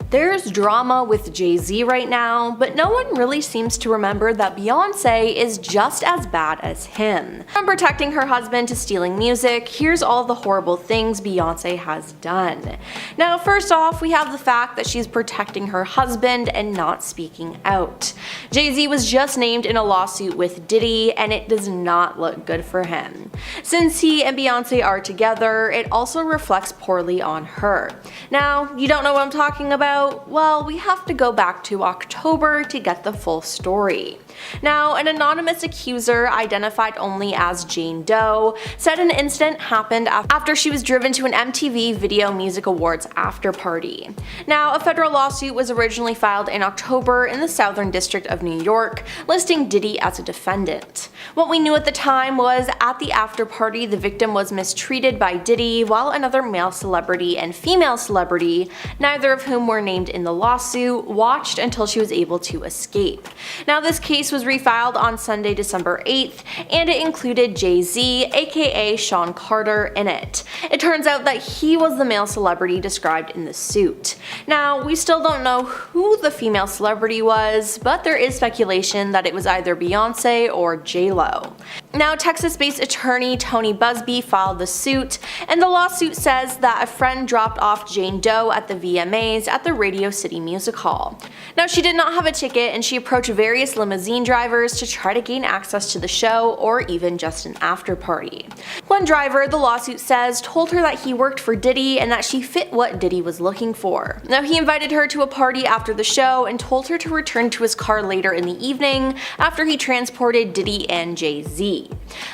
There's drama with Jay Z right now, but no one really seems to remember that Beyoncé is just as bad as him. From protecting her husband to stealing music, here's all the horrible things Beyoncé has done. Now, first off, we have the fact that she's protecting her husband and not speaking out. Jay Z was just named in a lawsuit with Diddy, and it does not look good for him. Since he and Beyoncé are together, it also reflects poorly on her. Now, you don't know what I'm talking about? Well, we have to go back to October to get the full story. Now, an anonymous accuser, identified only as Jane Doe, said an incident happened after she was driven to an MTV Video Music Awards after party. Now, a federal lawsuit was originally filed in October in the Southern District of New York, listing Diddy as a defendant. What we knew at the time was at the after party, the victim was mistreated by Diddy, while another male celebrity and female celebrity, neither of whom were named in the lawsuit, watched until she was able to escape. Now, this case was refiled on Sunday, December 8th, and it included Jay Z, aka Sean Carter, in it. It turns out that he was the male celebrity described in the suit. Now, we still don't know who the female celebrity was, but there is speculation that it was either Beyoncé or J-Lo. Now, Texas-based attorney Tony Busby filed the suit, and the lawsuit says that a friend dropped off Jane Doe at the VMAs at the Radio City Music Hall. Now, she did not have a ticket, and she approached various limousine drivers to try to gain access to the show or even just an after party. One driver, the lawsuit says, told her that he worked for Diddy and that she fit what Diddy was looking for. Now, he invited her to a party after the show and told her to return to his car later in the evening after he transported Diddy and Jay Z.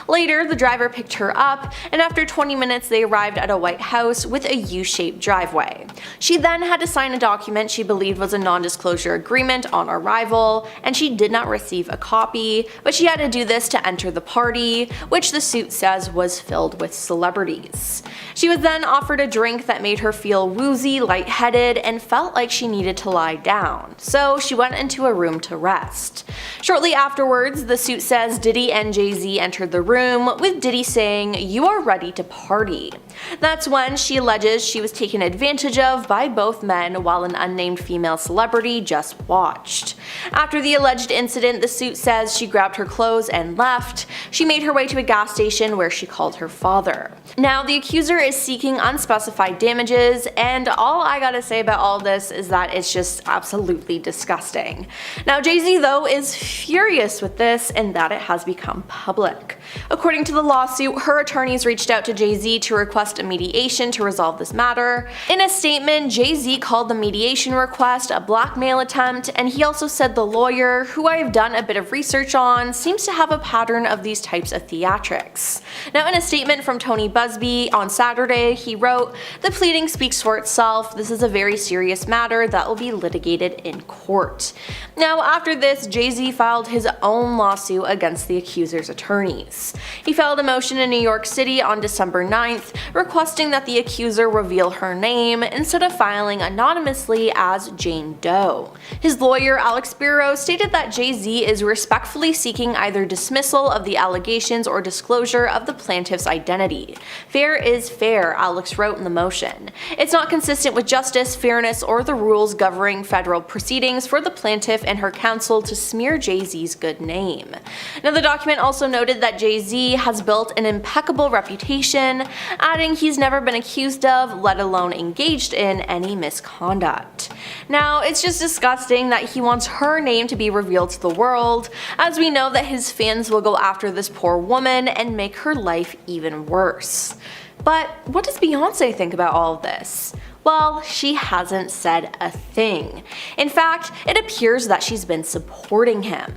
Later, the driver picked her up, and after 20 minutes they arrived at a white house with a U-shaped driveway. She then had to sign a document she believed was a non-disclosure agreement on arrival, and she did not receive a copy, but she had to do this to enter the party, which the suit says was filled with celebrities. She was then offered a drink that made her feel woozy, lightheaded, and felt like she needed to lie down, so she went into a room to rest. Shortly afterwards, the suit says Diddy and Jay Z entered the room, with Diddy saying, "You are ready to party." That's when she alleges she was taken advantage of by both men while an unnamed female celebrity just watched. After the alleged incident, the suit says she grabbed her clothes and left. She made her way to a gas station where she called her father. Now, the accuser is seeking unspecified damages, and all I gotta say about all this is that it's just absolutely disgusting. Now, Jay Z though is furious with this and that it has become public. According to the lawsuit, her attorneys reached out to Jay Z to request a mediation to resolve this matter. In a statement, Jay Z called the mediation request a blackmail attempt, and he also said the lawyer, who I have done a bit of research on, seems to have a pattern of these types of theatrics. Now, in a statement from Tony Busby on Saturday, he wrote, "The pleading speaks for itself. This is a very serious matter that will be litigated in court." Now, after this, Jay Z filed his own lawsuit against the accuser's attorneys. He filed a motion in New York City on December 9th, requesting that the accuser reveal her name instead of filing anonymously as Jane Doe. His lawyer, Alex Spiro, stated that Jay Z is respectfully seeking either dismissal of the allegations or disclosure of the plaintiff's identity. "Fair is fair," Alex wrote in the motion. "It's not consistent with justice, fairness, or the rules governing federal proceedings for the plaintiff and her counsel to smear Jay Z's good name." Now, the document also noted that Jay Z has built an impeccable reputation, adding he's never been accused of, let alone engaged in, any misconduct. Now, it's just disgusting that he wants her name to be revealed to the world, as we know that his fans will go after this poor woman and make her life even worse. But what does Beyoncé think about all of this? Well, she hasn't said a thing. In fact, it appears that she's been supporting him.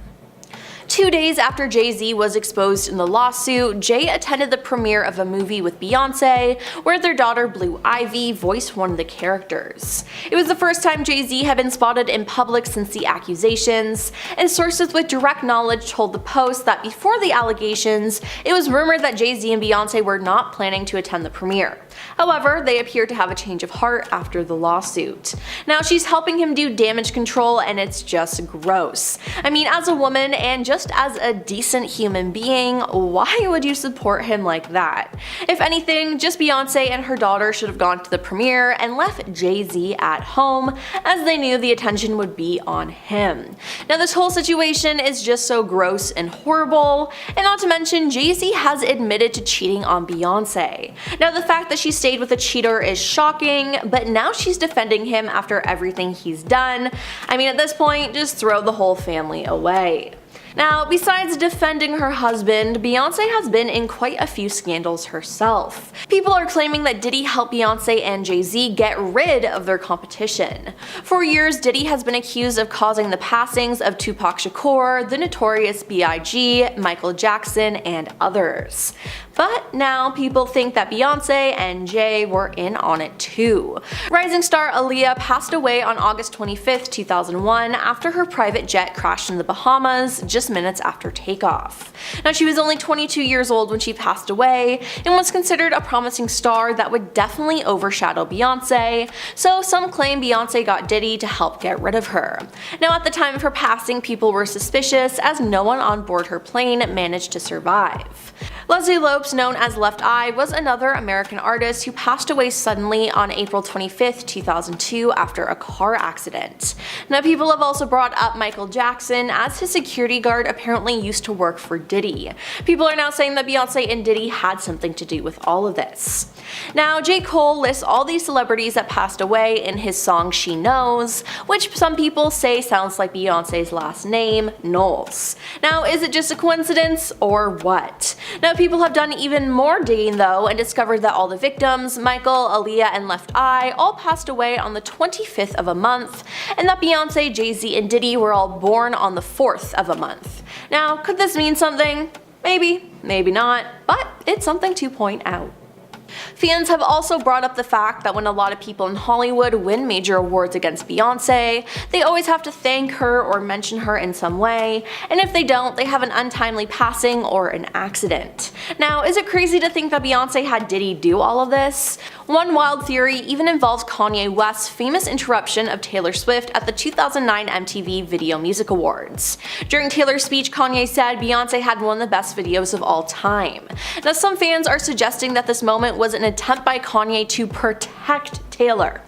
2 days after Jay Z was exposed in the lawsuit, Jay attended the premiere of a movie with Beyoncé, where their daughter Blue Ivy voiced one of the characters. It was the first time Jay Z had been spotted in public since the accusations, and sources with direct knowledge told the Post that before the allegations, it was rumored that Jay Z and Beyoncé were not planning to attend the premiere. However, they appear to have a change of heart after the lawsuit. Now, she's helping him do damage control, and it's just gross. I mean, as a woman and just as a decent human being, why would you support him like that? If anything, just Beyonce and her daughter should have gone to the premiere and left Jay Z at home, as they knew the attention would be on him. Now, this whole situation is just so gross and horrible, and not to mention, Jay Z has admitted to cheating on Beyonce. Now, the fact that she stayed with a cheater is shocking, but now she's defending him after everything he's done. I mean, at this point, just throw the whole family away. Now, besides defending her husband, Beyonce has been in quite a few scandals herself. People are claiming that Diddy helped Beyonce and Jay Z get rid of their competition. For years, Diddy has been accused of causing the passings of Tupac Shakur, the Notorious B.I.G., Michael Jackson, and others. But now people think that Beyonce and Jay were in on it too. Rising star Aaliyah passed away on August 25, 2001 after her private jet crashed in the Bahamas just minutes after takeoff. Now, she was only 22 years old when she passed away and was considered a promising star that would definitely overshadow Beyonce, so some claim Beyonce got Diddy to help get rid of her. Now, at the time of her passing, people were suspicious as no one on board her plane managed to survive. Leslie Lopes, known as Left Eye, was another American artist who passed away suddenly on April 25, 2002 after a car accident. Now, people have also brought up Michael Jackson, as his security guard apparently used to work for Diddy. People are now saying that Beyonce and Diddy had something to do with all of this. Now, J. Cole lists all these celebrities that passed away in his song She Knows, which some people say sounds like Beyonce's last name, Knowles. Now, is it just a coincidence or what? Now, people have done even more digging though and discovered that all the victims, Michael, Aaliyah, and Left Eye, all passed away on the 25th of a month, and that Beyonce, Jay Z, and Diddy were all born on the 4th of a month. Now, could this mean something? Maybe, maybe not, but it's something to point out. Fans have also brought up the fact that when a lot of people in Hollywood win major awards against Beyonce, they always have to thank her or mention her in some way, and if they don't, they have an untimely passing or an accident. Now, is it crazy to think that Beyonce had Diddy do all of this? One wild theory even involves Kanye West's famous interruption of Taylor Swift at the 2009 MTV Video Music Awards. During Taylor's speech, Kanye said Beyonce had one of the best videos of all time. Now, some fans are suggesting that this moment was an attempt by Kanye to protect Taylor.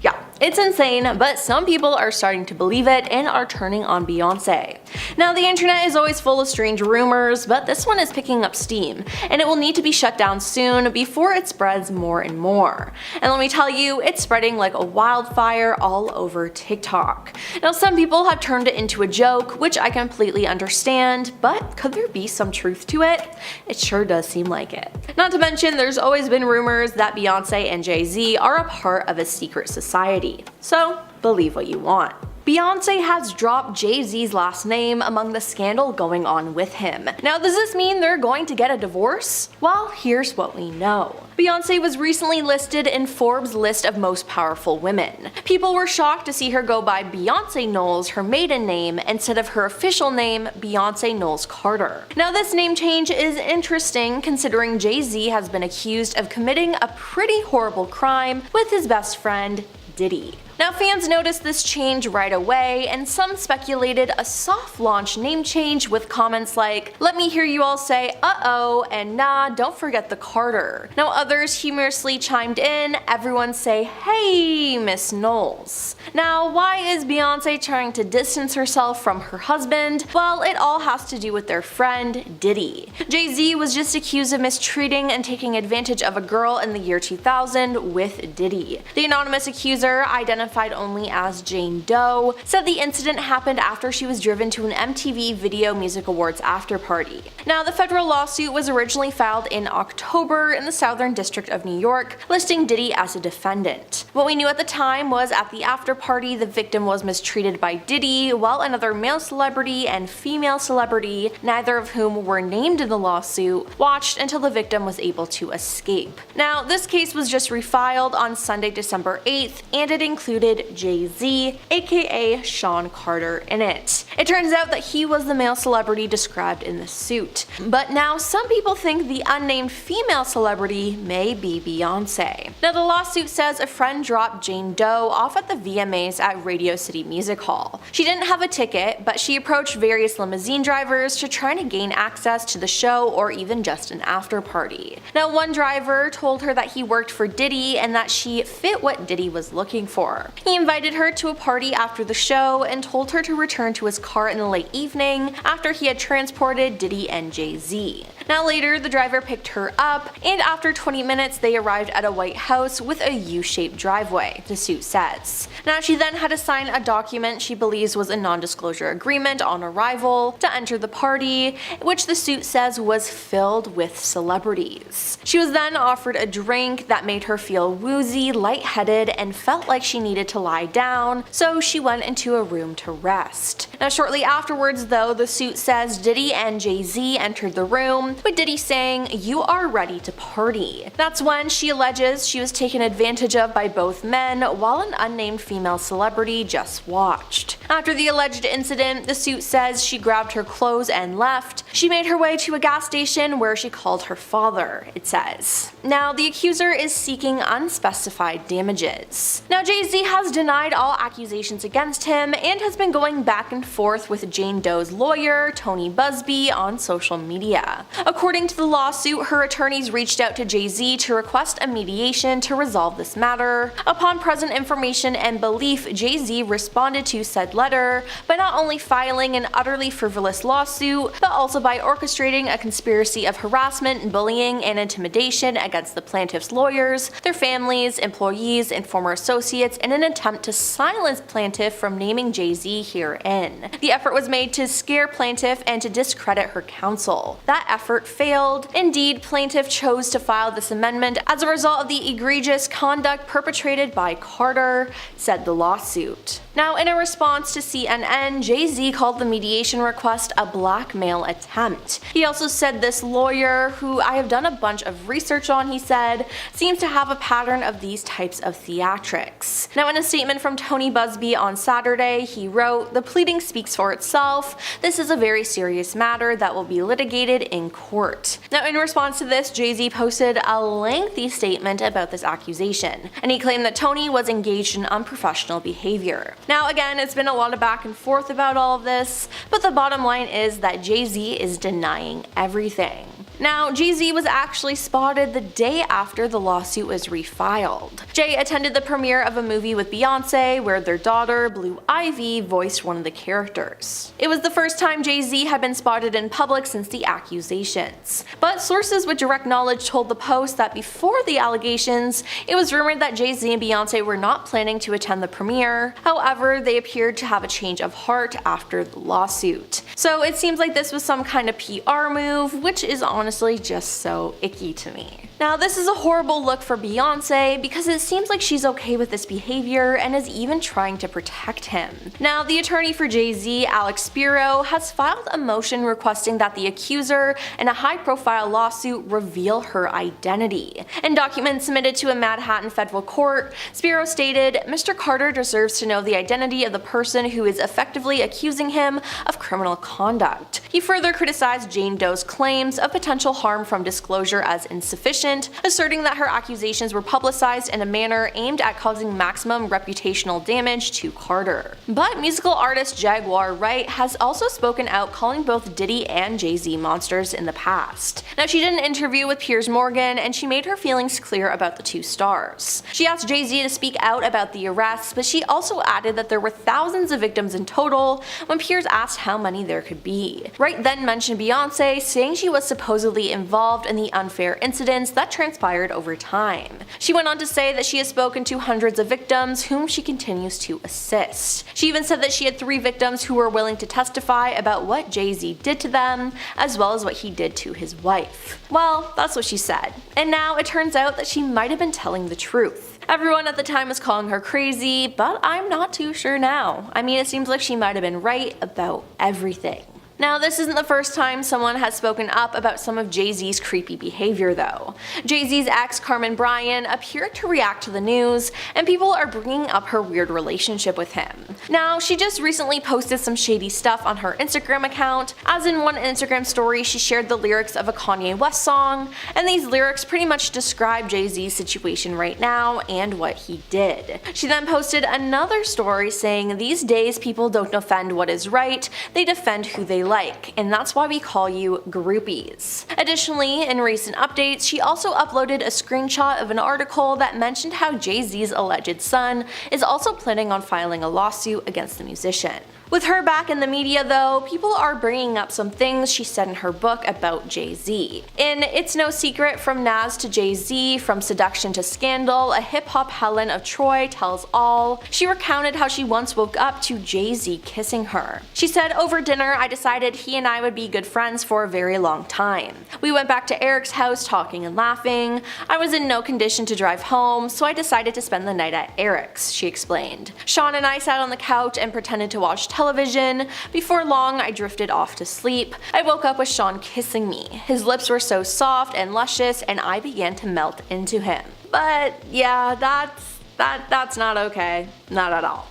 Yeah, it's insane, but some people are starting to believe it and are turning on Beyonce. Now, the internet is always full of strange rumors, but this one is picking up steam, and it will need to be shut down soon before it spreads more and more. And let me tell you, it's spreading like a wildfire all over TikTok. Now, some people have turned it into a joke, which I completely understand, but could there be some truth to it? It sure does seem like it. Not to mention, there's always been rumors that Beyonce and Jay Z are a part of a secret society. So, believe what you want. Beyonce has dropped Jay Z's last name among the scandal going on with him. Now, does this mean they're going to get a divorce? Well, here's what we know. Beyonce was recently listed in Forbes' list of most powerful women. People were shocked to see her go by Beyonce Knowles, her maiden name, instead of her official name, Beyonce Knowles Carter. Now, this name change is interesting considering Jay Z has been accused of committing a pretty horrible crime with his best friend, Diddy. Now, fans noticed this change right away, and some speculated a soft launch name change with comments like, "Let me hear you all say uh-oh," and "Nah, don't forget the Carter." Now, others humorously chimed in, "Everyone say, hey, Miss Knowles." Now, why is Beyonce trying to distance herself from her husband? Well, it all has to do with their friend, Diddy. Jay Z was just accused of mistreating and taking advantage of a girl in the year 2000 with Diddy. The anonymous accuser, identified only as Jane Doe, said the incident happened after she was driven to an MTV Video Music Awards after party. Now, the federal lawsuit was originally filed in October in the Southern District of New York, listing Diddy as a defendant. What we knew at the time was at the after party, the victim was mistreated by Diddy, while another male celebrity and female celebrity, neither of whom were named in the lawsuit, watched until the victim was able to escape. Now, this case was just refiled on Sunday, December 8th, and it included Jay Z, aka Sean Carter, in it. It turns out that he was the male celebrity described in the suit. But now some people think the unnamed female celebrity may be Beyonce. Now, the lawsuit says a friend dropped Jane Doe off at the VMAs at Radio City Music Hall. She didn't have a ticket, but she approached various limousine drivers to try to gain access to the show or even just an after party. Now, one driver told her that he worked for Diddy and that she fit what Diddy was looking for. He invited her to a party after the show and told her to return to his car in the late evening after he had transported Diddy and Jay Z. Now later, the driver picked her up, and after 20 minutes they arrived at a white house with a U-shaped driveway, the suit says. Now she then had to sign a document she believes was a non-disclosure agreement on arrival to enter the party, which the suit says was filled with celebrities. She was then offered a drink that made her feel woozy, lightheaded, and felt like she needed to lie down, so she went into a room to rest. Now shortly afterwards though, the suit says Diddy and Jay Z entered the room, with Diddy saying, "You are ready to party." That's when she alleges she was taken advantage of by both men while an unnamed female celebrity just watched. After the alleged incident, the suit says she grabbed her clothes and left. She made her way to a gas station where she called her father, it says. Now, the accuser is seeking unspecified damages. Now, Jay Z has denied all accusations against him and has been going back and forth with Jane Doe's lawyer, Tony Busby, on social media. According to the lawsuit, her attorneys reached out to Jay Z to request a mediation to resolve this matter. Upon present information and belief, Jay Z responded to said letter by not only filing an utterly frivolous lawsuit, but also by orchestrating a conspiracy of harassment, bullying, and intimidation against the plaintiff's lawyers, their families, employees, and former associates in an attempt to silence plaintiff from naming Jay Z herein. The effort was made to scare plaintiff and to discredit her counsel. That effort failed. Indeed, plaintiff chose to file this amendment as a result of the egregious conduct perpetrated by Carter, said the lawsuit. Now, in a response to CNN, Jay Z called the mediation request a blackmail attempt. He also said this lawyer, who I have done a bunch of research on, he said, seems to have a pattern of these types of theatrics. Now, in a statement from Tony Busby on Saturday, he wrote, "The pleading speaks for itself. This is a very serious matter that will be litigated in court." Now, in response to this, Jay Z posted a lengthy statement about this accusation, and he claimed that Tony was engaged in unprofessional behavior. Now, again, it's been a lot of back and forth about all of this, but the bottom line is that Jay Z is denying everything. Now, Jay Z was actually spotted the day after the lawsuit was refiled. Jay attended the premiere of a movie with Beyonce where their daughter, Blue Ivy, voiced one of the characters. It was the first time Jay Z had been spotted in public since the accusations. But sources with direct knowledge told the Post that before the allegations, it was rumored that Jay Z and Beyonce were not planning to attend the premiere. However, they appeared to have a change of heart after the lawsuit. So it seems like this was some kind of PR move, which is honestly just so icky to me. Now, this is a horrible look for Beyonce because it seems like she's okay with this behavior and is even trying to protect him. Now, the attorney for Jay Z, Alex Spiro, has filed a motion requesting that the accuser in a high-profile lawsuit reveal her identity. In documents submitted to a Manhattan federal court, Spiro stated, "Mr. Carter deserves to know the identity of the person who is effectively accusing him of criminal conduct." He further criticized Jane Doe's claims of potential harm from disclosure as insufficient, asserting that her accusations were publicized in a manner aimed at causing maximum reputational damage to Carter. But musical artist Jaguar Wright has also spoken out, calling both Diddy and Jay Z monsters in the past. Now, she did an interview with Piers Morgan and she made her feelings clear about the two stars. She asked Jay Z to speak out about the arrests, but she also added that there were thousands of victims in total when Piers asked how many there could be. Wright then mentioned Beyonce, saying she was supposedly involved in the unfair incidents that transpired over time. She went on to say that she has spoken to hundreds of victims whom she continues to assist. She even said that she had 3 victims who were willing to testify about what Jay Z did to them, as well as what he did to his wife. Well, that's what she said. And now it turns out that she might have been telling the truth. Everyone at the time was calling her crazy, but I'm not too sure now. I mean, it seems like she might have been right about everything. Now, this isn't the first time someone has spoken up about some of Jay Z's creepy behavior though. Jay Z's ex, Carmen Bryan, appeared to react to the news, and people are bringing up her weird relationship with him. Now, she just recently posted some shady stuff on her Instagram account, as in one Instagram story she shared the lyrics of a Kanye West song, and these lyrics pretty much describe Jay Z's situation right now and what he did. She then posted another story saying, "These days people don't defend what is right, they defend who they like, and that's why we call you groupies." Additionally, in recent updates, she also uploaded a screenshot of an article that mentioned how Jay Z's alleged son is also planning on filing a lawsuit against the musician. With her back in the media though, people are bringing up some things she said in her book about Jay Z. In It's No Secret, From Nas to Jay Z, From Seduction to Scandal, a hip-hop Helen of Troy tells all, she recounted how she once woke up to Jay Z kissing her. She said, "Over dinner I decided he and I would be good friends for a very long time. We went back to Eric's house talking and laughing. I was in no condition to drive home, so I decided to spend the night at Eric's," she explained. "Sean and I sat on the couch and pretended to watch television. Before long, I drifted off to sleep. I woke up with Sean kissing me. His lips were so soft and luscious, and I began to melt into him." But yeah, that's not okay. Not at all.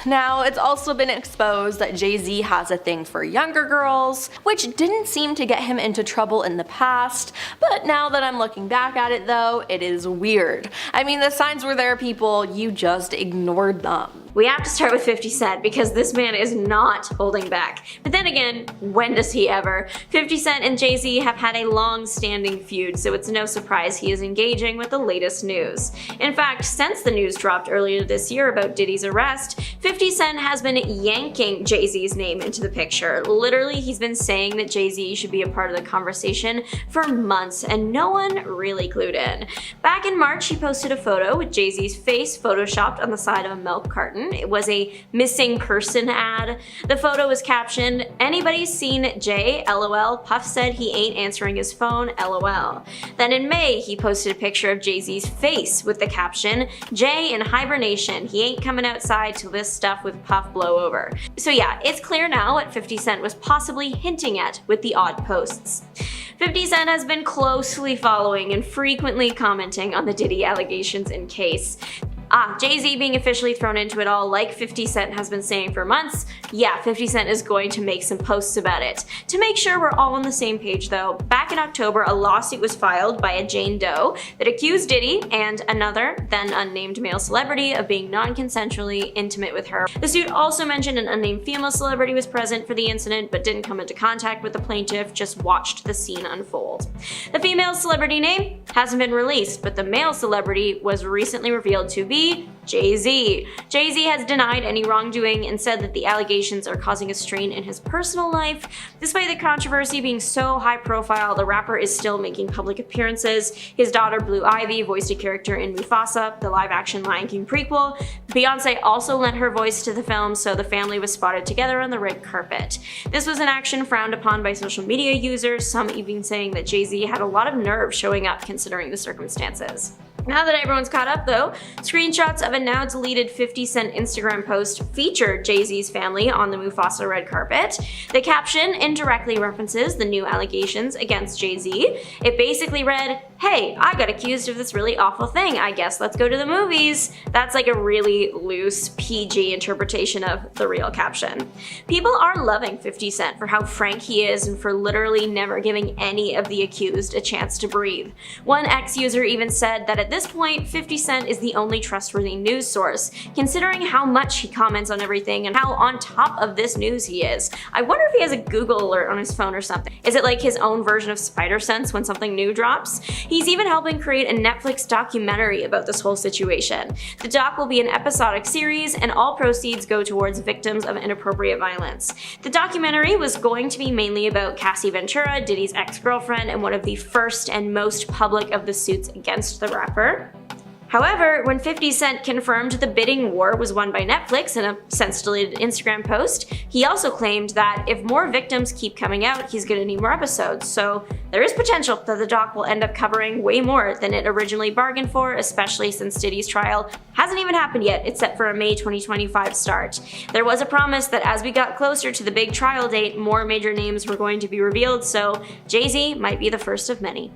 Now, it's also been exposed that Jay Z has a thing for younger girls, which didn't seem to get him into trouble in the past, but now that I'm looking back at it though, it is weird. I mean, the signs were there, people, you just ignored them. We have to start with 50 Cent because this man is not holding back. But then again, when does he ever? 50 Cent and Jay Z have had a long-standing feud, so it's no surprise he is engaging with the latest news. In fact, since the news dropped earlier this year about Diddy's arrest, 50 Cent has been yanking Jay Z's name into the picture. Literally, he's been saying that Jay Z should be a part of the conversation for months, and no one really clued in. Back in March, he posted a photo with Jay Z's face photoshopped on the side of a milk carton. It was a missing person ad. The photo was captioned, "Anybody seen Jay? LOL. Puff said he ain't answering his phone. LOL." Then in May, he posted a picture of Jay Z's face with the caption, "Jay in hibernation. He ain't coming outside till this stuff with Puff blow over." So yeah, it's clear now what 50 Cent was possibly hinting at with the odd posts. 50 Cent has been closely following and frequently commenting on the Diddy allegations in case. Jay Z being officially thrown into it all, like 50 Cent has been saying for months, yeah, 50 Cent is going to make some posts about it. To make sure we're all on the same page though, back in October a lawsuit was filed by a Jane Doe that accused Diddy and another, then unnamed male celebrity of being non-consensually intimate with her. The suit also mentioned an unnamed female celebrity was present for the incident but didn't come into contact with the plaintiff, just watched the scene unfold. The female celebrity name hasn't been released, but the male celebrity was recently revealed to be Jay Z. Jay Z has denied any wrongdoing and said that the allegations are causing a strain in his personal life. Despite the controversy being so high profile, the rapper is still making public appearances. His daughter Blue Ivy voiced a character in Mufasa, the live-action Lion King prequel. Beyoncé also lent her voice to the film, so the family was spotted together on the red carpet. This was an action frowned upon by social media users, some even saying that Jay Z had a lot of nerve showing up considering the circumstances. Now that everyone's caught up though, screenshots of a now deleted 50 Cent Instagram post featured Jay Z's family on the Mufasa red carpet. The caption indirectly references the new allegations against Jay Z. It basically read, "Hey, I got accused of this really awful thing. I guess let's go to the movies." That's like a really loose PG interpretation of the real caption. People are loving 50 Cent for how frank he is and for literally never giving any of the accused a chance to breathe. One ex-user even said that at this point, 50 Cent is the only trustworthy news source, considering how much he comments on everything and how on top of this news he is. I wonder if he has a Google alert on his phone or something. Is it like his own version of Spider Sense when something new drops? He's even helping create a Netflix documentary about this whole situation. The doc will be an episodic series, and all proceeds go towards victims of inappropriate violence. The documentary was going to be mainly about Cassie Ventura, Diddy's ex-girlfriend, and one of the first and most public of the suits against the rapper. However, when 50 Cent confirmed the bidding war was won by Netflix in a since-deleted Instagram post, he also claimed that if more victims keep coming out, he's gonna need more episodes. So there is potential that the doc will end up covering way more than it originally bargained for, especially since Diddy's trial hasn't even happened yet. It's set for a May 2025 start. There was a promise that as we got closer to the big trial date, more major names were going to be revealed, so Jay Z might be the first of many.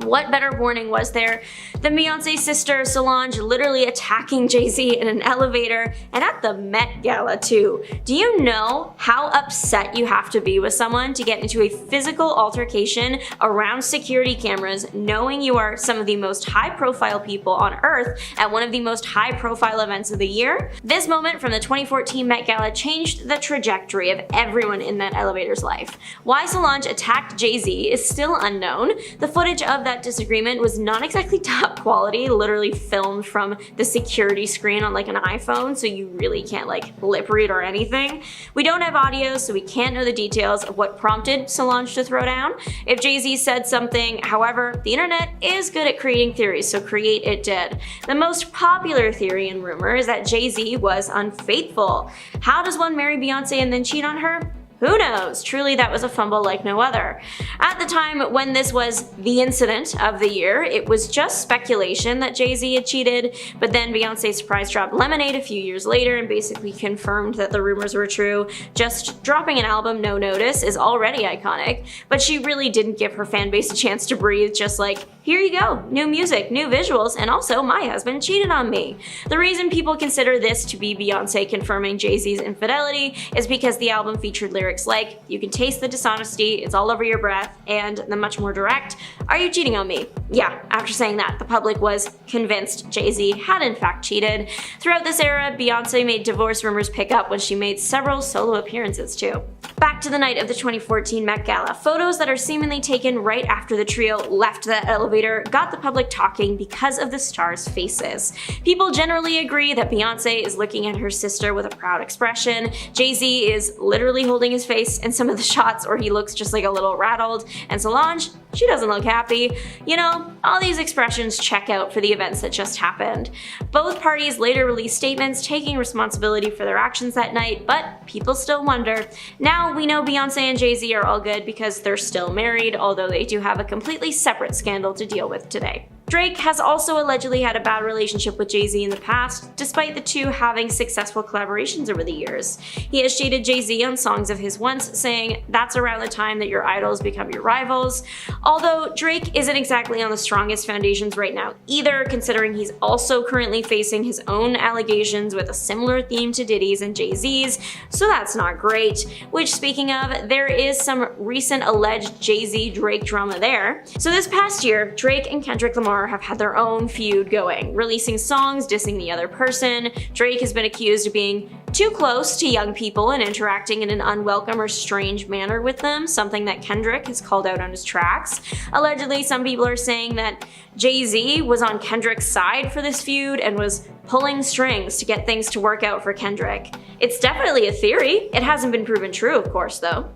What better warning was there than Beyonce's sister Solange literally attacking Jay Z in an elevator and at the Met Gala too? Do you know how upset you have to be with someone to get into a physical altercation around security cameras knowing you are some of the most high-profile people on earth at one of the most high-profile events of the year? This moment from the 2014 Met Gala changed the trajectory of everyone in that elevator's life. Why Solange attacked Jay Z is still unknown. The footage of that disagreement was not exactly top quality, literally filmed from the security screen on like an iPhone, so you really can't like lip read or anything. We don't have audio, so we can't know the details of what prompted Solange to throw down. If Jay Z said something, however, the internet is good at creating theories, so create it did. The most popular theory and rumor is that Jay Z was unfaithful. How does one marry Beyonce and then cheat on her? Who knows? Truly, that was a fumble like no other. At the time when this was the incident of the year, it was just speculation that Jay Z had cheated, but then Beyonce surprise dropped Lemonade a few years later and basically confirmed that the rumors were true. Just dropping an album no notice is already iconic, but she really didn't give her fan base a chance to breathe, just like, here you go, new music, new visuals, and also my husband cheated on me. The reason people consider this to be Beyonce confirming Jay Z's infidelity is because the album featured lyrics like, you can taste the dishonesty, it's all over your breath, and the much more direct, are you cheating on me? Yeah, after saying that, the public was convinced Jay Z had in fact cheated. Throughout this era, Beyonce made divorce rumors pick up when she made several solo appearances too. Back to the night of the 2014 Met Gala, photos that are seemingly taken right after the trio left that elevator got the public talking because of the stars' faces. People generally agree that Beyonce is looking at her sister with a proud expression, Jay Z is literally holding his face in some of the shots or he looks just like a little rattled, and Solange, she doesn't look happy. You know, all these expressions check out for the events that just happened. Both parties later released statements taking responsibility for their actions that night, but people still wonder. Now we know Beyonce and Jay Z are all good because they're still married, although they do have a completely separate scandal to deal with today. Drake has also allegedly had a bad relationship with Jay Z in the past, despite the two having successful collaborations over the years. He has shaded Jay Z on songs of his once, saying that's around the time that your idols become your rivals. Although Drake isn't exactly on the strongest foundations right now either, considering he's also currently facing his own allegations with a similar theme to Diddy's and Jay Z's, so that's not great. Which, speaking of, there is some recent alleged Jay Z-Drake drama there. So this past year, Drake and Kendrick Lamar have had their own feud going, releasing songs dissing the other person. Drake has been accused of being too close to young people and interacting in an unwelcome or strange manner with them, something that Kendrick has called out on his tracks. Allegedly, some people are saying that Jay Z was on Kendrick's side for this feud and was pulling strings to get things to work out for Kendrick. It's definitely a theory. It hasn't been proven true, of course, though.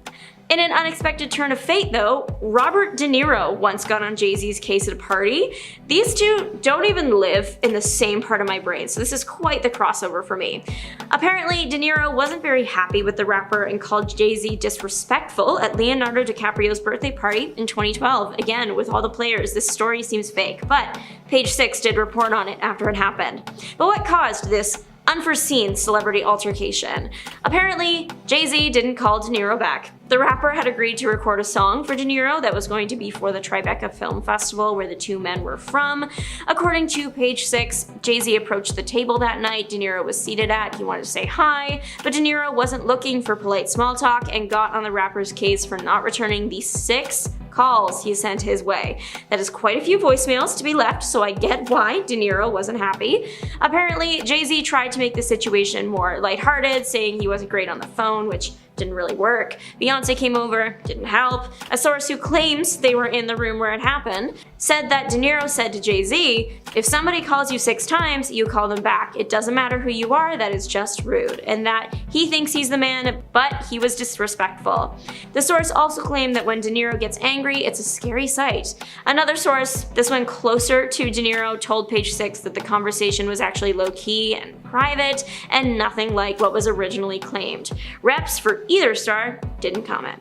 In an unexpected turn of fate though, Robert De Niro once got on Jay Z's case at a party. These two don't even live in the same part of my brain, so this is quite the crossover for me. Apparently, De Niro wasn't very happy with the rapper and called Jay Z disrespectful at Leonardo DiCaprio's birthday party in 2012. Again, with all the players, this story seems fake, but Page 6 did report on it after it happened. But what caused this unforeseen celebrity altercation? Apparently, Jay Z didn't call De Niro back. The rapper had agreed to record a song for De Niro that was going to be for the Tribeca Film Festival where the two men were from. According to Page 6, Jay Z approached the table that night De Niro was seated at. He wanted to say hi, but De Niro wasn't looking for polite small talk and got on the rapper's case for not returning the 6 calls he sent his way. That is quite a few voicemails to be left, so I get why De Niro wasn't happy. Apparently, Jay Z tried to make the situation more lighthearted, saying he wasn't great on the phone, which didn't really work. Beyonce came over, didn't help. A source who claims they were in the room where it happened said that De Niro said to Jay Z, "If somebody calls you 6 times, you call them back. It doesn't matter who you are, that is just rude," and that he thinks he's the man, but he was disrespectful. The source also claimed that when De Niro gets angry, it's a scary sight. Another source, this one closer to De Niro, told Page Six that the conversation was actually low-key and private, and nothing like what was originally claimed. Reps for either star didn't comment.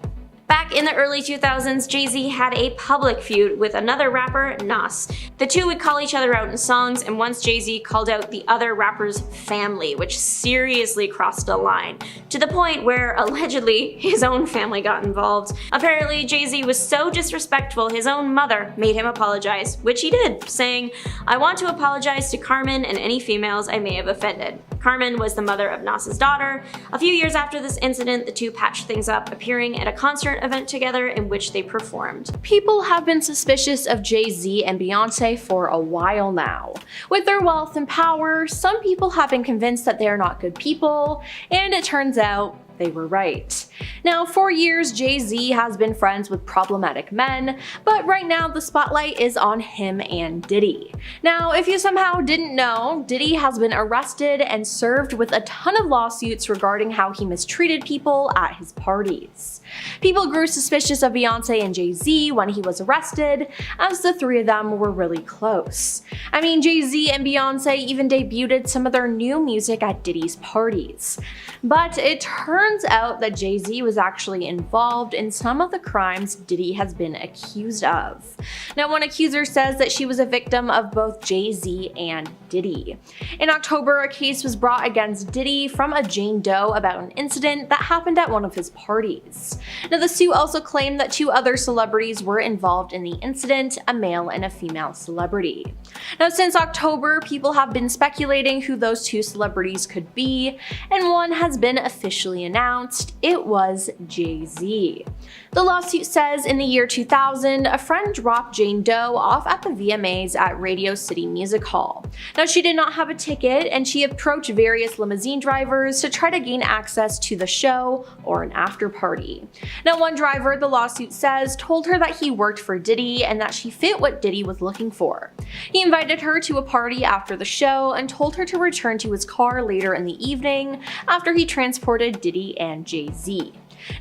Back in the early 2000s, Jay Z had a public feud with another rapper, Nas. The two would call each other out in songs, and once Jay Z called out the other rapper's family, which seriously crossed a line, to the point where allegedly his own family got involved. Apparently, Jay Z was so disrespectful his own mother made him apologize, which he did, saying, "I want to apologize to Carmen and any females I may have offended." Carmen was the mother of Nas's daughter. A few years after this incident, the two patched things up, appearing at a concert event together in which they performed. People have been suspicious of Jay Z and Beyonce for a while now. With their wealth and power, some people have been convinced that they are not good people, and it turns out they were right. Now, for years, Jay Z has been friends with problematic men, but right now the spotlight is on him and Diddy. Now, if you somehow didn't know, Diddy has been arrested and served with a ton of lawsuits regarding how he mistreated people at his parties. People grew suspicious of Beyonce and Jay Z when he was arrested, as the three of them were really close. I mean, Jay Z and Beyonce even debuted some of their new music at Diddy's parties. But it turns out that Jay Z was actually involved in some of the crimes Diddy has been accused of. Now, one accuser says that she was a victim of both Jay Z and Diddy. In October, a case was brought against Diddy from a Jane Doe about an incident that happened at one of his parties. Now, the suit also claimed that 2 other celebrities were involved in the incident, a male and a female celebrity. Now, since October, people have been speculating who those 2 celebrities could be, and one has been officially announced. It was Jay Z. The lawsuit says in the year 2000, a friend dropped Jane Doe off at the VMAs at Radio City Music Hall. Now, she did not have a ticket, and she approached various limousine drivers to try to gain access to the show or an after party. Now, one driver, the lawsuit says, told her that he worked for Diddy and that she fit what Diddy was looking for. He invited her to a party after the show and told her to return to his car later in the evening after he transported Diddy and Jay Z.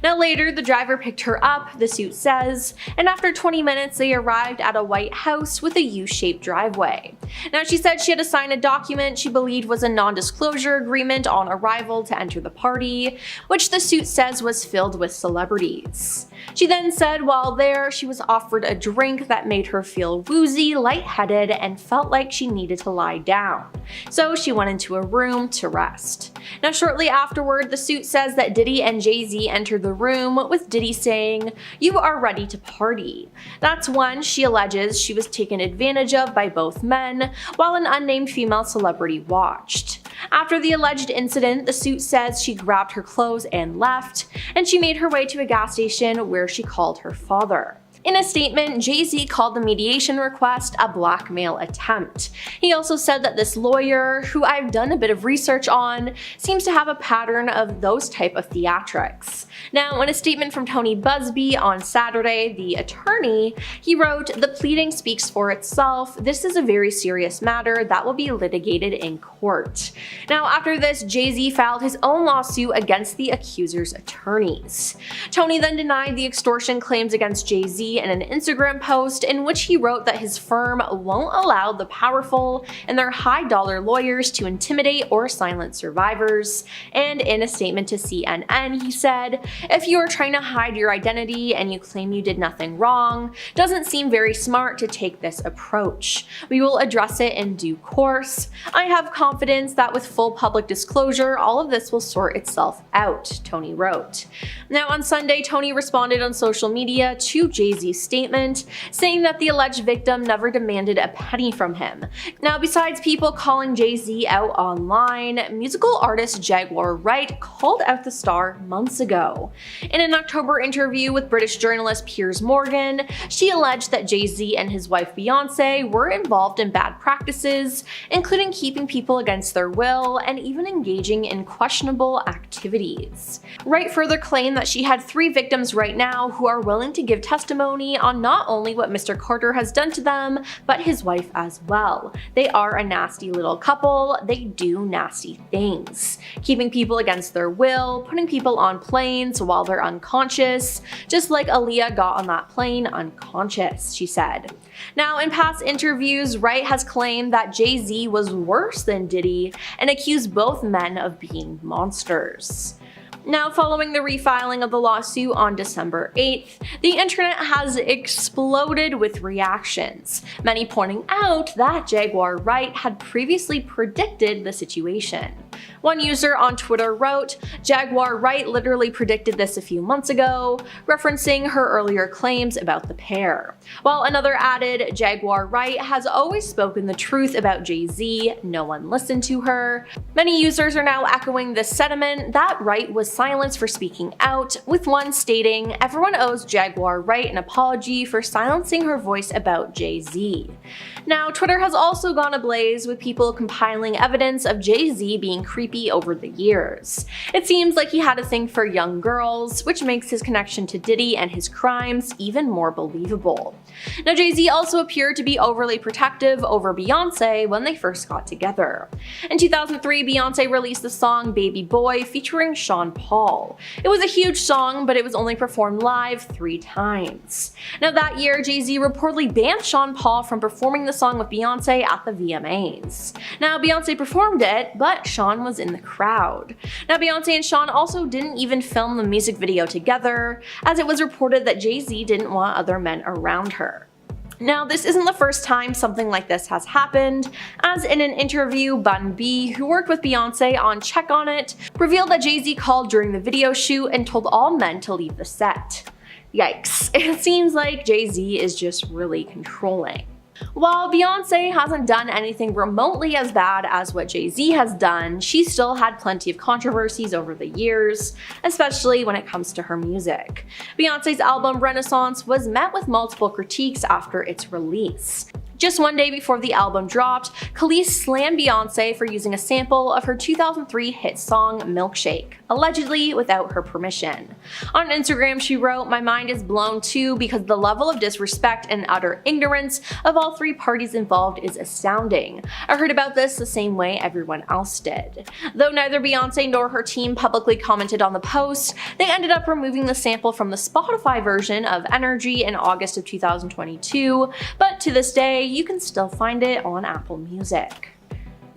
Now later, the driver picked her up, the suit says, and after 20 minutes they arrived at a white house with a U-shaped driveway. Now, she said she had to sign a document she believed was a non-disclosure agreement on arrival to enter the party, which the suit says was filled with celebrities. She then said while there, she was offered a drink that made her feel woozy, lightheaded, and felt like she needed to lie down. So she went into a room to rest. Now, shortly afterward, the suit says that Diddy and Jay Z entered the room, with Diddy saying, "You are ready to party." That's when she alleges she was taken advantage of by both men, while an unnamed female celebrity watched. After the alleged incident, the suit says she grabbed her clothes and left, and she made her way to a gas station where she called her father. In a statement, Jay Z called the mediation request a blackmail attempt. He also said that this lawyer, who I've done a bit of research on, seems to have a pattern of those type of theatrics. Now, in a statement from Tony Busby on Saturday, the attorney, he wrote, "The pleading speaks for itself. This is a very serious matter that will be litigated in court." Now, after this, Jay Z filed his own lawsuit against the accuser's attorneys. Tony then denied the extortion claims against Jay Z in an Instagram post in which he wrote that his firm won't allow the powerful and their high-dollar lawyers to intimidate or silence survivors. And in a statement to CNN, he said, "If you are trying to hide your identity and you claim you did nothing wrong, doesn't seem very smart to take this approach. We will address it in due course. I have confidence that with full public disclosure, all of this will sort itself out," Tony wrote. Now, on Sunday, Tony responded on social media to Jay Z's statement, saying that the alleged victim never demanded a penny from him. Now, besides people calling Jay Z out online, musical artist Jaguar Wright called out the star months ago. ago. In an October interview with British journalist Piers Morgan, she alleged that Jay Z and his wife Beyoncé were involved in bad practices, including keeping people against their will and even engaging in questionable activities. Wright further claimed that she had 3 victims right now who are willing to give testimony on not only what Mr. Carter has done to them, but his wife as well. They are a nasty little couple. They do nasty things. Keeping people against their will, putting people on planes while they're unconscious, just like Aaliyah got on that plane unconscious, she said. Now, in past interviews, Wright has claimed that Jay Z was worse than Diddy and accused both men of being monsters. Now, following the refiling of the lawsuit on December 8th, the internet has exploded with reactions, many pointing out that Jaguar Wright had previously predicted the situation. One user on Twitter wrote, "Jaguar Wright literally predicted this a few months ago," referencing her earlier claims about the pair. While another added, "Jaguar Wright has always spoken the truth about Jay Z, no one listened to her." Many users are now echoing this sentiment that Wright was silenced for speaking out, with one stating, "Everyone owes Jaguar Wright an apology for silencing her voice about Jay Z." Now, Twitter has also gone ablaze with people compiling evidence of Jay Z being creepy over the years. It seems like he had a thing for young girls, which makes his connection to Diddy and his crimes even more believable. Now, Jay Z also appeared to be overly protective over Beyoncé when they first got together. In 2003, Beyoncé released the song Baby Boy featuring Sean Paul. It was a huge song, but it was only performed live 3 times. Now, that year, Jay Z reportedly banned Sean Paul from performing the song with Beyoncé at the VMAs. Now, Beyoncé performed it, but Sean was in the crowd. Now, Beyoncé and Sean also didn't even film the music video together, as it was reported that Jay Z didn't want other men around her. Now, this isn't the first time something like this has happened, as in an interview, Bun B, who worked with Beyoncé on Check On It, revealed that Jay Z called during the video shoot and told all men to leave the set. Yikes, it seems like Jay Z is just really controlling. While Beyoncé hasn't done anything remotely as bad as what Jay Z has done, she still had plenty of controversies over the years, especially when it comes to her music. Beyoncé's album Renaissance was met with multiple critiques after its release. Just one day before the album dropped, Khalees slammed Beyoncé for using a sample of her 2003 hit song Milkshake, allegedly without her permission. On Instagram, she wrote, "My mind is blown too because the level of disrespect and utter ignorance of all 3 parties involved is astounding. I heard about this the same way everyone else did." Though neither Beyoncé nor her team publicly commented on the post, they ended up removing the sample from the Spotify version of Energy in August of 2022, but to this day, you can still find it on Apple Music.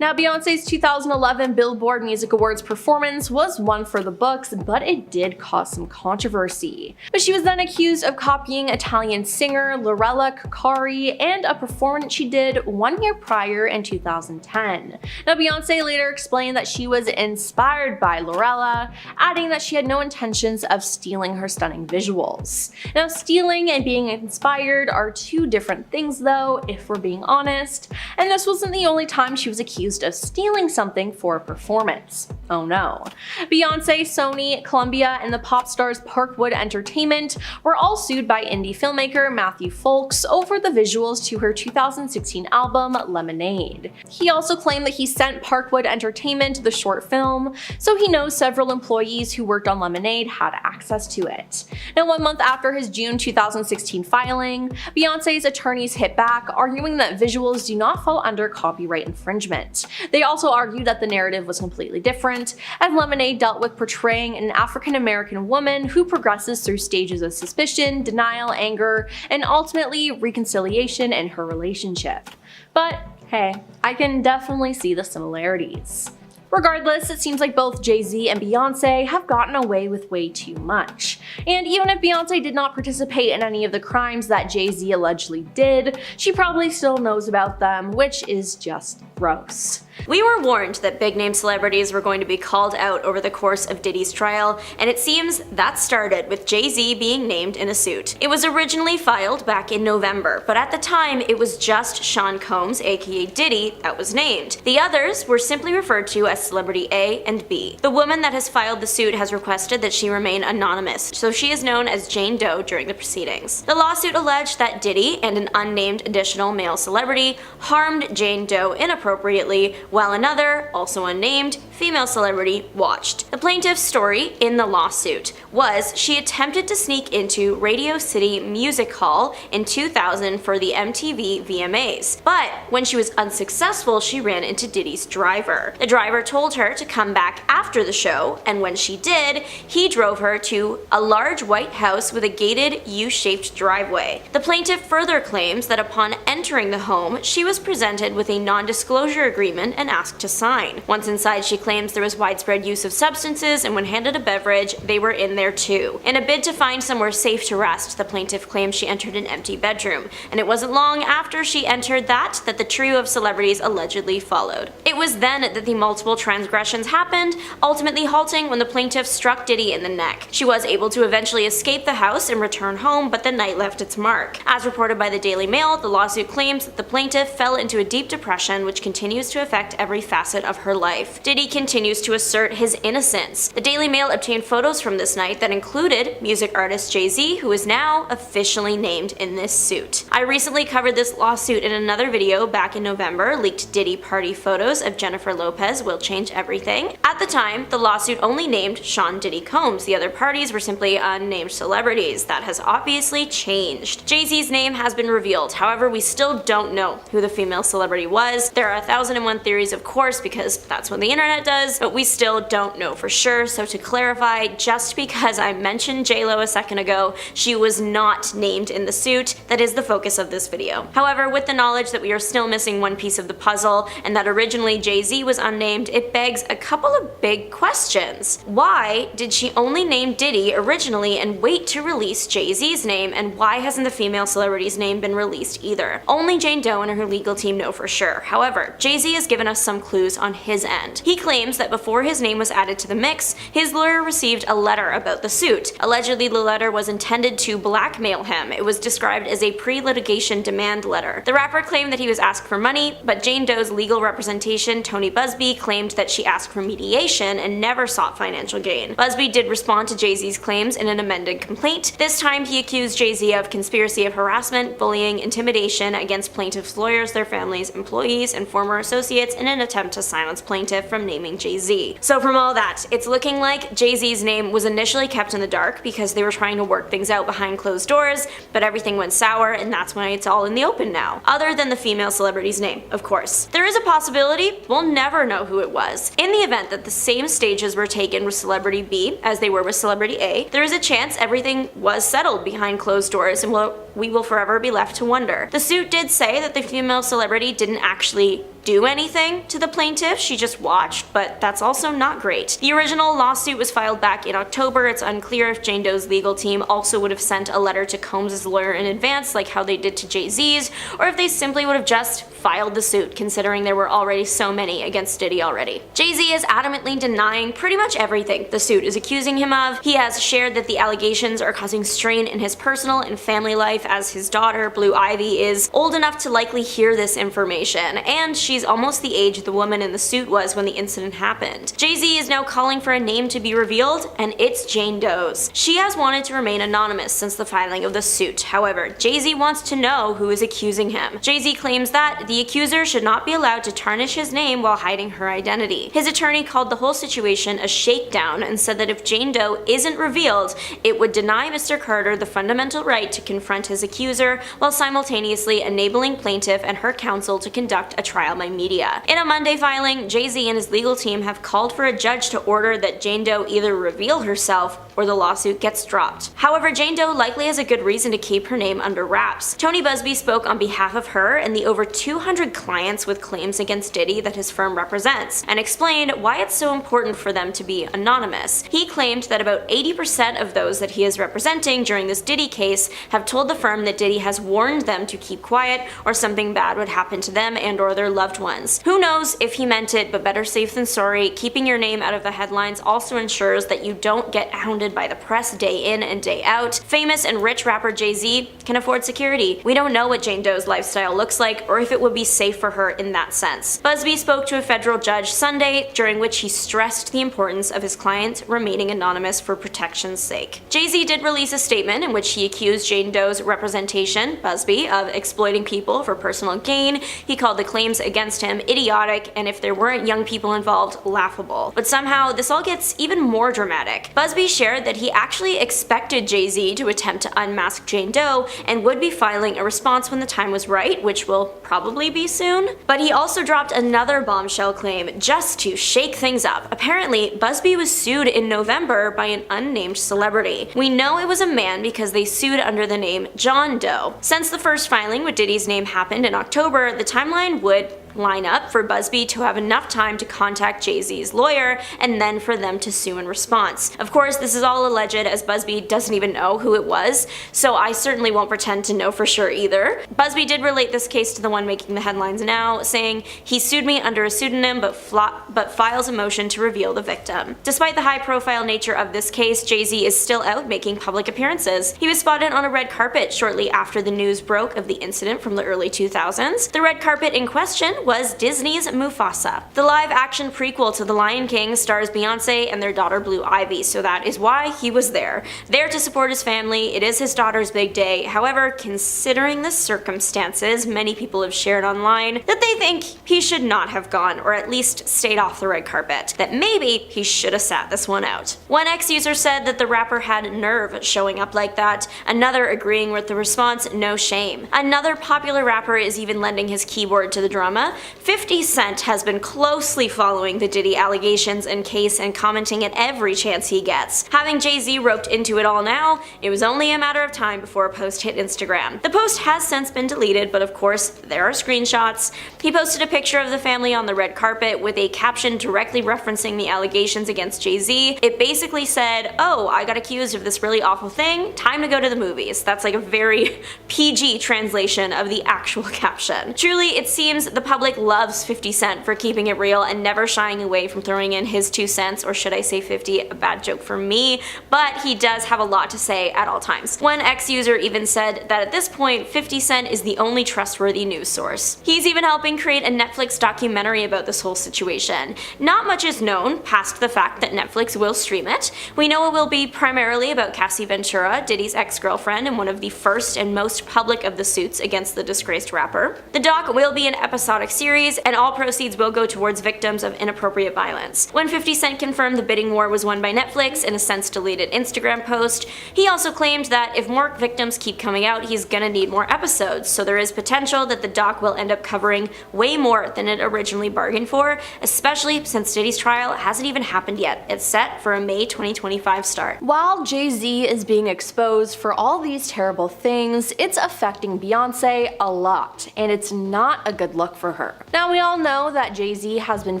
Now, Beyoncé's 2011 Billboard Music Awards performance was one for the books, but it did cause some controversy. But she was then accused of copying Italian singer Lorella Cuccari and a performance she did 1 year prior in 2010. Now, Beyoncé later explained that she was inspired by Lorella, adding that she had no intentions of stealing her stunning visuals. Now, stealing and being inspired are 2 different things though, if we're being honest, and this wasn't the only time she was accused of stealing something for a performance. Oh no. Beyoncé, Sony, Columbia, and the pop stars Parkwood Entertainment were all sued by indie filmmaker Matthew Folks over the visuals to her 2016 album Lemonade. He also claimed that he sent Parkwood Entertainment the short film, so he knows several employees who worked on Lemonade had access to it. Now, 1 month after his June 2016 filing, Beyoncé's attorneys hit back, arguing that visuals do not fall under copyright infringement. They also argued that the narrative was completely different, as Lemonade dealt with portraying an African-American woman who progresses through stages of suspicion, denial, anger, and ultimately reconciliation in her relationship. But hey, I can definitely see the similarities. Regardless, it seems like both Jay Z and Beyoncé have gotten away with way too much. And even if Beyoncé did not participate in any of the crimes that Jay Z allegedly did, she probably still knows about them, which is just gross. We were warned that big-name celebrities were going to be called out over the course of Diddy's trial, and it seems that started with Jay Z being named in a suit. It was originally filed back in November, but at the time it was just Sean Combs, aka Diddy, that was named. The others were simply referred to as as Celebrity A and B. The woman that has filed the suit has requested that she remain anonymous, so she is known as Jane Doe during the proceedings. The lawsuit alleged that Diddy and an unnamed additional male celebrity harmed Jane Doe inappropriately, while another, also unnamed, female celebrity watched. The plaintiff's story in the lawsuit was she attempted to sneak into Radio City Music Hall in 2000 for the MTV VMAs, but when she was unsuccessful, she ran into Diddy's driver. The driver told her to come back after the show, and when she did, he drove her to a large white house with a gated U-shaped driveway. The plaintiff further claims that upon entering the home, she was presented with a non-disclosure agreement and asked to sign. Once inside, she claims there was widespread use of substances, and when handed a beverage, they were in there too. In a bid to find somewhere safe to rest, the plaintiff claims she entered an empty bedroom, and it wasn't long after she entered that the trio of celebrities allegedly followed. It was then that the multiple transgressions happened, ultimately halting when the plaintiff struck Diddy in the neck. She was able to eventually escape the house and return home, but the night left its mark. As reported by the Daily Mail, the lawsuit claims that the plaintiff fell into a deep depression which continues to affect every facet of her life. Diddy continues to assert his innocence. The Daily Mail obtained photos from this night that included music artist Jay Z, who is now officially named in this suit. I recently covered this lawsuit in another video back in November. Leaked Diddy party photos of Jennifer Lopez will change everything. At the time, the lawsuit only named Sean Diddy Combs. The other parties were simply unnamed celebrities. That has obviously changed. Jay Z's name has been revealed. However, we still don't know who the female celebrity was. There are 1,001 theories, of course, because that's what the internet does, but we still don't know for sure. So to clarify, just because I mentioned J-Lo a second ago, she was not named in the suit. That is the focus of this video. However, with the knowledge that we are still missing one piece of the puzzle, and that originally Jay Z was unnamed, it begs a couple of big questions. Why did she only name Diddy originally and wait to release Jay Z's name, and why hasn't the female celebrity's name been released either? Only Jane Doe and her legal team know for sure. However, Jay Z has given us some clues on his end. He claims that before his name was added to the mix, his lawyer received a letter about the suit. Allegedly, the letter was intended to blackmail him. It was described as a pre-litigation demand letter. The rapper claimed that he was asked for money, but Jane Doe's legal representation, Tony Busby, claimed that she asked for mediation and never sought financial gain. Busby did respond to Jay Z's claims in an amended complaint. This time, he accused Jay Z of conspiracy of harassment, bullying, intimidation against plaintiff's lawyers, their families, employees, and former associates in an attempt to silence plaintiff from naming Jay Z. So from all that, it's looking like Jay Z's name was initially kept in the dark because they were trying to work things out behind closed doors, but everything went sour, and that's why it's all in the open now. Other than the female celebrity's name, of course. There is a possibility we'll never know who it was. In the event that the same stages were taken with Celebrity B as they were with Celebrity A, there is a chance everything was settled behind closed doors, and we will forever be left to wonder. The suit did say that the female celebrity didn't actually do anything to the plaintiff, she just watched, but that's also not great. The original lawsuit was filed back in October. It's unclear if Jane Doe's legal team also would have sent a letter to Combs' lawyer in advance, like how they did to Jay Z's, or if they simply would have just filed the suit, considering there were already so many against Diddy already. Jay Z is adamantly denying pretty much everything the suit is accusing him of. He has shared that the allegations are causing strain in his personal and family life, as his daughter, Blue Ivy, is old enough to likely hear this information, and she's almost the age the woman in the suit was when the incident happened. Jay Z is now calling for a name to be revealed, and it's Jane Doe's. She has wanted to remain anonymous since the filing of the suit. However, Jay Z wants to know who is accusing him. Jay Z claims that the accuser should not be allowed to tarnish his name while hiding her identity. His attorney called the whole situation a shakedown and said that if Jane Doe isn't revealed, it would deny Mr. Carter the fundamental right to confront his accuser while simultaneously enabling plaintiff and her counsel to conduct a trial by media. In a Monday filing, Jay Z and his legal team have called for a judge to order that Jane Doe either reveal herself or the lawsuit gets dropped. However, Jane Doe likely has a good reason to keep her name under wraps. Tony Busby spoke on behalf of her and the over 200 clients with claims against Diddy that his firm represents, and explained why it's so important for them to be anonymous. He claimed that about 80% of those that he is representing during this Diddy case have told the firm that Diddy has warned them to keep quiet or something bad would happen to them and or their loved loved ones. Who knows if he meant it, but better safe than sorry. Keeping your name out of the headlines also ensures that you don't get hounded by the press day in and day out. Famous and rich rapper Jay Z can afford security. We don't know what Jane Doe's lifestyle looks like or if it would be safe for her in that sense. Busby spoke to a federal judge Sunday, during which he stressed the importance of his client remaining anonymous for protection's sake. Jay Z did release a statement in which he accused Jane Doe's representation, Busby, of exploiting people for personal gain. He called the claims against him idiotic, and if there weren't young people involved, laughable. But somehow, this all gets even more dramatic. Busby shared that he actually expected Jay Z to attempt to unmask Jane Doe and would be filing a response when the time was right, which will probably be soon. But he also dropped another bombshell claim just to shake things up. Apparently, Busby was sued in November by an unnamed celebrity. We know it was a man because they sued under the name John Doe. Since the first filing with Diddy's name happened in October, the timeline would line up for Busby to have enough time to contact Jay Z's lawyer and then for them to sue in response. Of course, this is all alleged as Busby doesn't even know who it was, so I certainly won't pretend to know for sure either. Busby did relate this case to the one making the headlines now, saying, "He sued me under a pseudonym but files a motion to reveal the victim." Despite the high-profile nature of this case, Jay Z is still out making public appearances. He was spotted on a red carpet shortly after the news broke of the incident from the early 2000s. The red carpet in question was Disney's Mufasa. The live-action prequel to The Lion King stars Beyonce and their daughter Blue Ivy, so that is why he was there to support his family. It is his daughter's big day. However, considering the circumstances, many people have shared online that they think he should not have gone, or at least stayed off the red carpet, that maybe he should have sat this one out. One ex-user said that the rapper had nerve showing up like that, another agreeing with the response, "No shame." Another popular rapper is even lending his keyboard to the drama. 50 Cent has been closely following the Diddy allegations and case and commenting at every chance he gets. Having Jay Z roped into it all now, it was only a matter of time before a post hit Instagram. The post has since been deleted, but of course, there are screenshots. He posted a picture of the family on the red carpet with a caption directly referencing the allegations against Jay Z. It basically said, "Oh, I got accused of this really awful thing, time to go to the movies." That's like a very PG translation of the actual caption. Truly, it seems the public loves 50 Cent for keeping it real and never shying away from throwing in his 2 cents, or should I say 50, a bad joke for me, but he does have a lot to say at all times. One ex-user even said that at this point, 50 Cent is the only trustworthy news source. He's even helping create a Netflix documentary about this whole situation. Not much is known past the fact that Netflix will stream it. We know it will be primarily about Cassie Ventura, Diddy's ex-girlfriend and one of the first and most public of the suits against the disgraced rapper. The doc will be an episodic series, and all proceeds will go towards victims of inappropriate violence. When 50 Cent confirmed the bidding war was won by Netflix in a since deleted Instagram post, he also claimed that if more victims keep coming out, he's gonna need more episodes, so there is potential that the doc will end up covering way more than it originally bargained for, especially since Diddy's trial hasn't even happened yet. It's set for a May 2025 start. While Jay Z is being exposed for all these terrible things, it's affecting Beyonce a lot, and it's not a good look for her. Now, we all know that Jay Z has been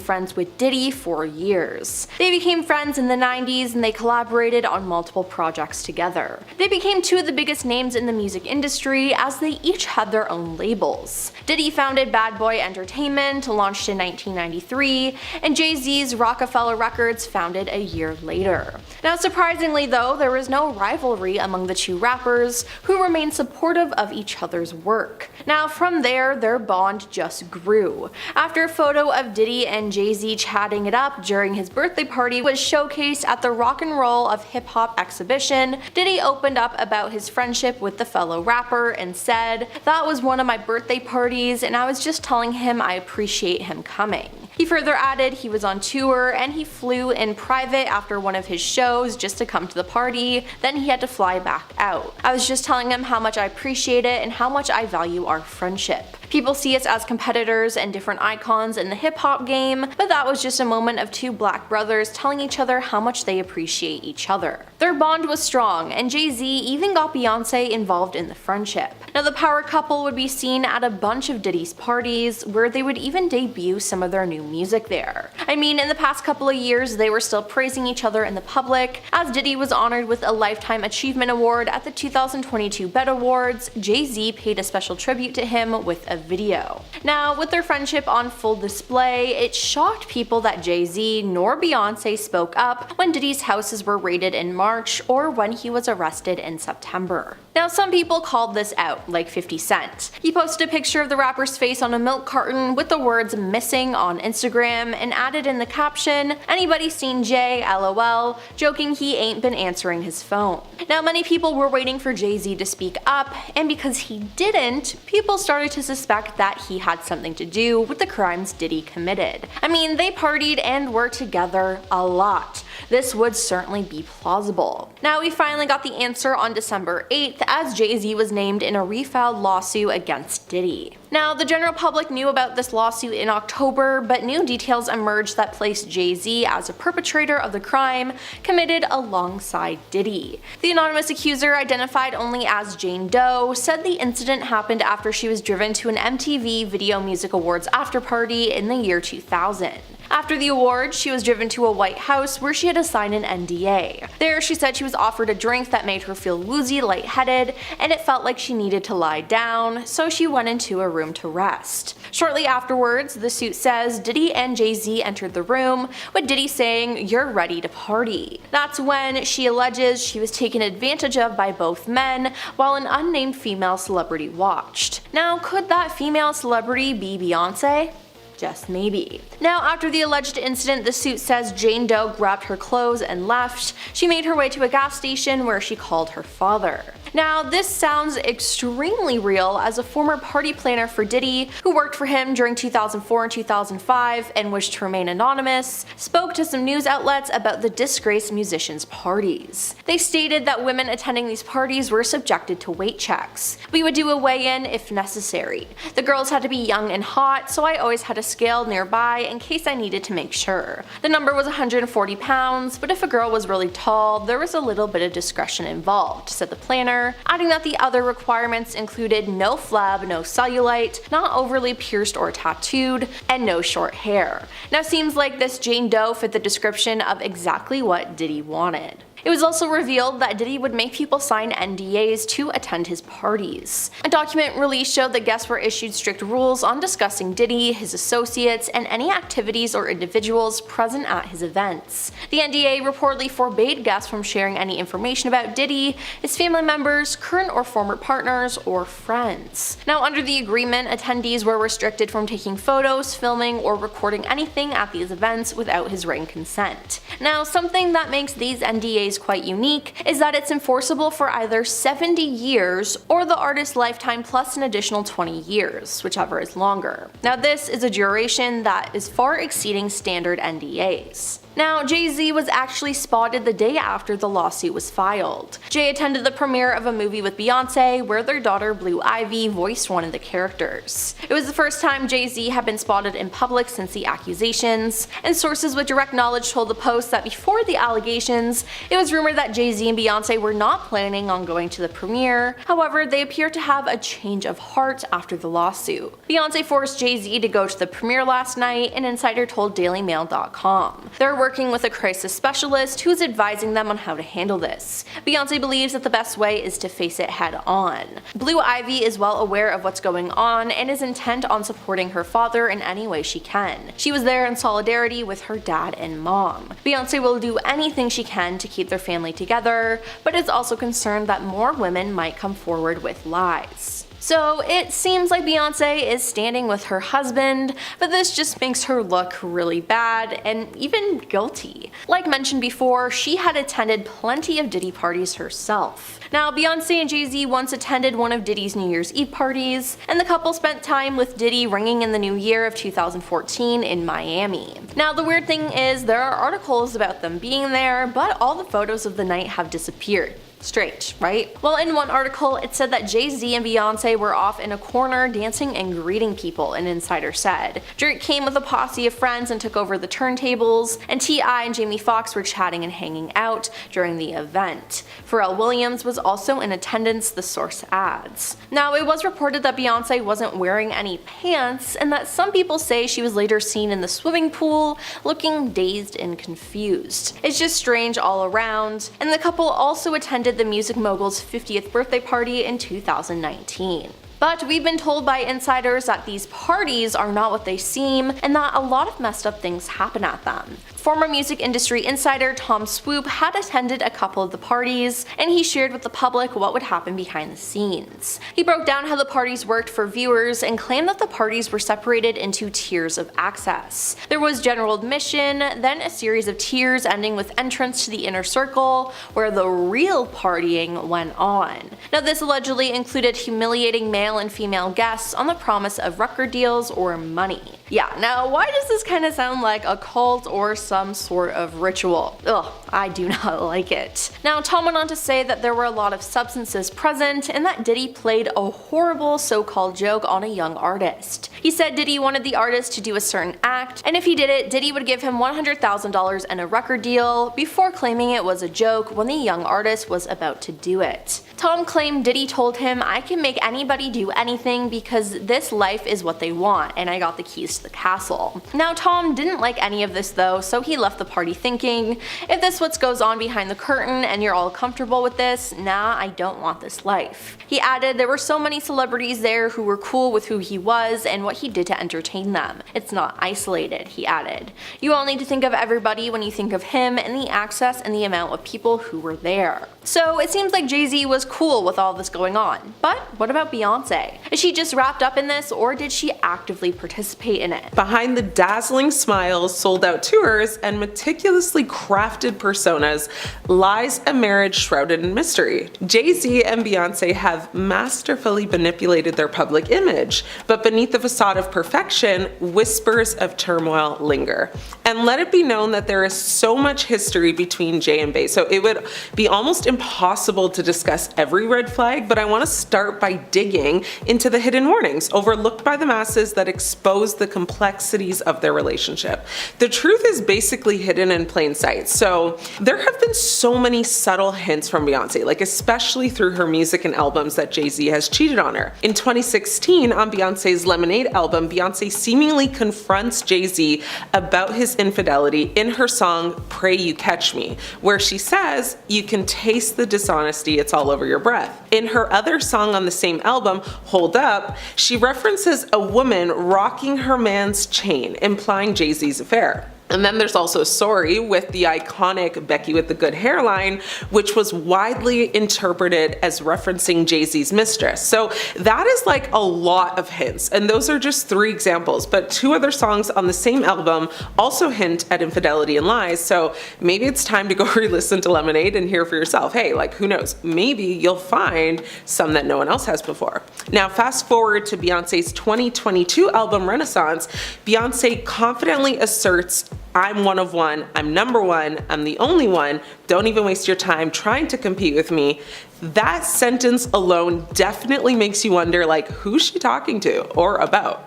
friends with Diddy for years. They became friends in the 90s and they collaborated on multiple projects together. They became two of the biggest names in the music industry as they each had their own labels. Diddy founded Bad Boy Entertainment, launched in 1993, and Jay Z's Rockefeller Records founded a year later. Now, surprisingly though, there was no rivalry among the two rappers, who remained supportive of each other's work. Now, from there, their bond just grew. After a photo of Diddy and Jay Z chatting it up during his birthday party was showcased at the Rock and Roll of Hip Hop exhibition, Diddy opened up about his friendship with the fellow rapper and said, "That was one of my birthday parties and I was just telling him I appreciate him coming." He further added he was on tour and he flew in private after one of his shows just to come to the party, then he had to fly back out. "I was just telling him how much I appreciate it and how much I value our friendship. People see us as competitors and different icons in the hip hop game, but that was just a moment of two black brothers telling each other how much they appreciate each other." Their bond was strong, and Jay Z even got Beyonce involved in the friendship. Now, the power couple would be seen at a bunch of Diddy's parties, where they would even debut some of their new music there. I mean, in the past couple of years, they were still praising each other in the public, as Diddy was honored with a Lifetime Achievement Award at the 2022 BET Awards. Jay Z paid a special tribute to him with a video. Now, with their friendship on full display, it shocked people that Jay Z nor Beyonce spoke up when Diddy's houses were raided in March or when he was arrested in September. Now, some people called this out, like 50 Cent. He posted a picture of the rapper's face on a milk carton with the words "missing" on Instagram and added in the caption, "Anybody seen Jay? LOL," joking he ain't been answering his phone. Now, many people were waiting for Jay Z to speak up, and because he didn't, people started to suspect that he had something to do with the crimes Diddy committed. I mean, they partied and were together a lot. This would certainly be plausible. Now, we finally got the answer on December 8th as Jay Z was named in a refiled lawsuit against Diddy. Now, the general public knew about this lawsuit in October, but new details emerged that placed Jay Z as a perpetrator of the crime committed alongside Diddy. The anonymous accuser, identified only as Jane Doe, said the incident happened after she was driven to an MTV Video Music Awards afterparty in the year 2000. After the awards, she was driven to a White House where she had to sign an NDA. There, she said she was offered a drink that made her feel woozy, lightheaded, and it felt like she needed to lie down, so she went into a room to rest. Shortly afterwards, the suit says Diddy and Jay Z entered the room, with Diddy saying, "You're ready to party." That's when she alleges she was taken advantage of by both men, while an unnamed female celebrity watched. Now, could that female celebrity be Beyonce? Just maybe. Now, after the alleged incident, the suit says Jane Doe grabbed her clothes and left. She made her way to a gas station where she called her father. Now, this sounds extremely real, as a former party planner for Diddy, who worked for him during 2004 and 2005 and wished to remain anonymous, spoke to some news outlets about the disgraced musicians' parties. They stated that women attending these parties were subjected to weight checks. We would do a weigh-in if necessary. The girls had to be young and hot, so I always had a scale nearby in case I needed to make sure. The number was 140 pounds, but if a girl was really tall, there was a little bit of discretion involved, said the planner, adding that the other requirements included no flab, no cellulite, not overly pierced or tattooed, and no short hair. Now, seems like this Jane Doe fit the description of exactly what Diddy wanted. It was also revealed that Diddy would make people sign NDAs to attend his parties. A document released showed that guests were issued strict rules on discussing Diddy, his associates, and any activities or individuals present at his events. The NDA reportedly forbade guests from sharing any information about Diddy, his family members, current or former partners, or friends. Now, under the agreement, attendees were restricted from taking photos, filming, or recording anything at these events without his written consent. Now, something that makes these NDAs quite unique is that it's enforceable for either 70 years or the artist's lifetime plus an additional 20 years, whichever is longer. Now, this is a duration that is far exceeding standard NDAs. Now, Jay Z was actually spotted the day after the lawsuit was filed. Jay attended the premiere of a movie with Beyonce where their daughter Blue Ivy voiced one of the characters. It was the first time Jay Z had been spotted in public since the accusations, and sources with direct knowledge told the Post that before the allegations, it was rumored that Jay Z and Beyonce were not planning on going to the premiere. However, they appear to have a change of heart after the lawsuit. Beyonce forced Jay Z to go to the premiere last night, an insider told DailyMail.com. They're working with a crisis specialist who is advising them on how to handle this. Beyonce believes that the best way is to face it head on. Blue Ivy is well aware of what's going on and is intent on supporting her father in any way she can. She was there in solidarity with her dad and mom. Beyonce will do anything she can to keep their family together, but is also concerned that more women might come forward with lies. So it seems like Beyonce is standing with her husband, but this just makes her look really bad and even guilty. Like mentioned before, she had attended plenty of Diddy parties herself. Now, Beyonce and Jay Z once attended one of Diddy's New Year's Eve parties, and the couple spent time with Diddy ringing in the new year of 2014 in Miami. Now, the weird thing is there are articles about them being there, but all the photos of the night have disappeared. Strange, right? Well, in one article, it said that Jay Z and Beyonce Beyonce were off in a corner dancing and greeting people, an insider said. Drake came with a posse of friends and took over the turntables, and T.I. and Jamie Foxx were chatting and hanging out during the event. Pharrell Williams was also in attendance, the source adds. Now, it was reported that Beyonce wasn't wearing any pants, and that some people say she was later seen in the swimming pool looking dazed and confused. It's just strange all around, and the couple also attended the music mogul's 50th birthday party in 2019. But we've been told by insiders that these parties are not what they seem, and that a lot of messed up things happen at them. Former music industry insider Tom Swoop had attended a couple of the parties, and he shared with the public what would happen behind the scenes. He broke down how the parties worked for viewers and claimed that the parties were separated into tiers of access. There was general admission, then a series of tiers ending with entrance to the inner circle, where the real partying went on. Now, this allegedly included humiliating male and female guests on the promise of record deals or money. Yeah, now why does this kind of sound like a cult or some sort of ritual? Ugh, I do not like it. Now, Tom went on to say that there were a lot of substances present and that Diddy played a horrible so-called joke on a young artist. He said Diddy wanted the artist to do a certain act, and if he did it, Diddy would give him $100,000 and a record deal before claiming it was a joke when the young artist was about to do it. Tom claimed Diddy told him, "I can make anybody do anything because this life is what they want, and I got the keys to the castle." Now, Tom didn't like any of this though, so he left the party thinking, if this what goes on behind the curtain and you're all comfortable with this, nah, I don't want this life. He added there were so many celebrities there who were cool with who he was and what he did to entertain them. It's not isolated, he added. You all need to think of everybody when you think of him and the access and the amount of people who were there. So it seems like Jay Z was cool with all this going on. But what about Beyonce? Is she just wrapped up in this, or did she actively participate in it? Behind the dazzling smiles, sold out tours, and meticulously crafted personas lies a marriage shrouded in mystery. Jay Z and Beyonce have masterfully manipulated their public image, but beneath the facade of perfection, whispers of turmoil linger. And let it be known that there is so much history between Jay and Bey, so it would be almost impossible to discuss every red flag, but I want to start by digging into the hidden warnings overlooked by the masses that expose the complexities of their relationship. The truth is basically hidden in plain sight. So there have been so many subtle hints from Beyonce, like especially through her music and albums, that Jay Z has cheated on her. In 2016, on Beyonce's Lemonade album, Beyonce seemingly confronts Jay Z about his infidelity in her song Pray You Catch Me, where she says, "You can taste the dishonesty, it's all over your breath." In her other song on the same album, Hold Up, she references a woman rocking her man's chain, implying Jay Z's affair. And then there's also Sorry with the iconic Becky with the good hairline, which was widely interpreted as referencing Jay Z's mistress. So that is like a lot of hints, and those are just 3 examples, but 2 other songs on the same album also hint at infidelity and lies, so maybe it's time to go re-listen to Lemonade and hear for yourself. Hey, like who knows, maybe you'll find some that no one else has before. Now fast forward to Beyonce's 2022 album Renaissance, Beyonce confidently asserts, "I'm one of one, I'm number one, I'm the only one, don't even waste your time trying to compete with me." That sentence alone definitely makes you wonder, like, who's she talking to or about?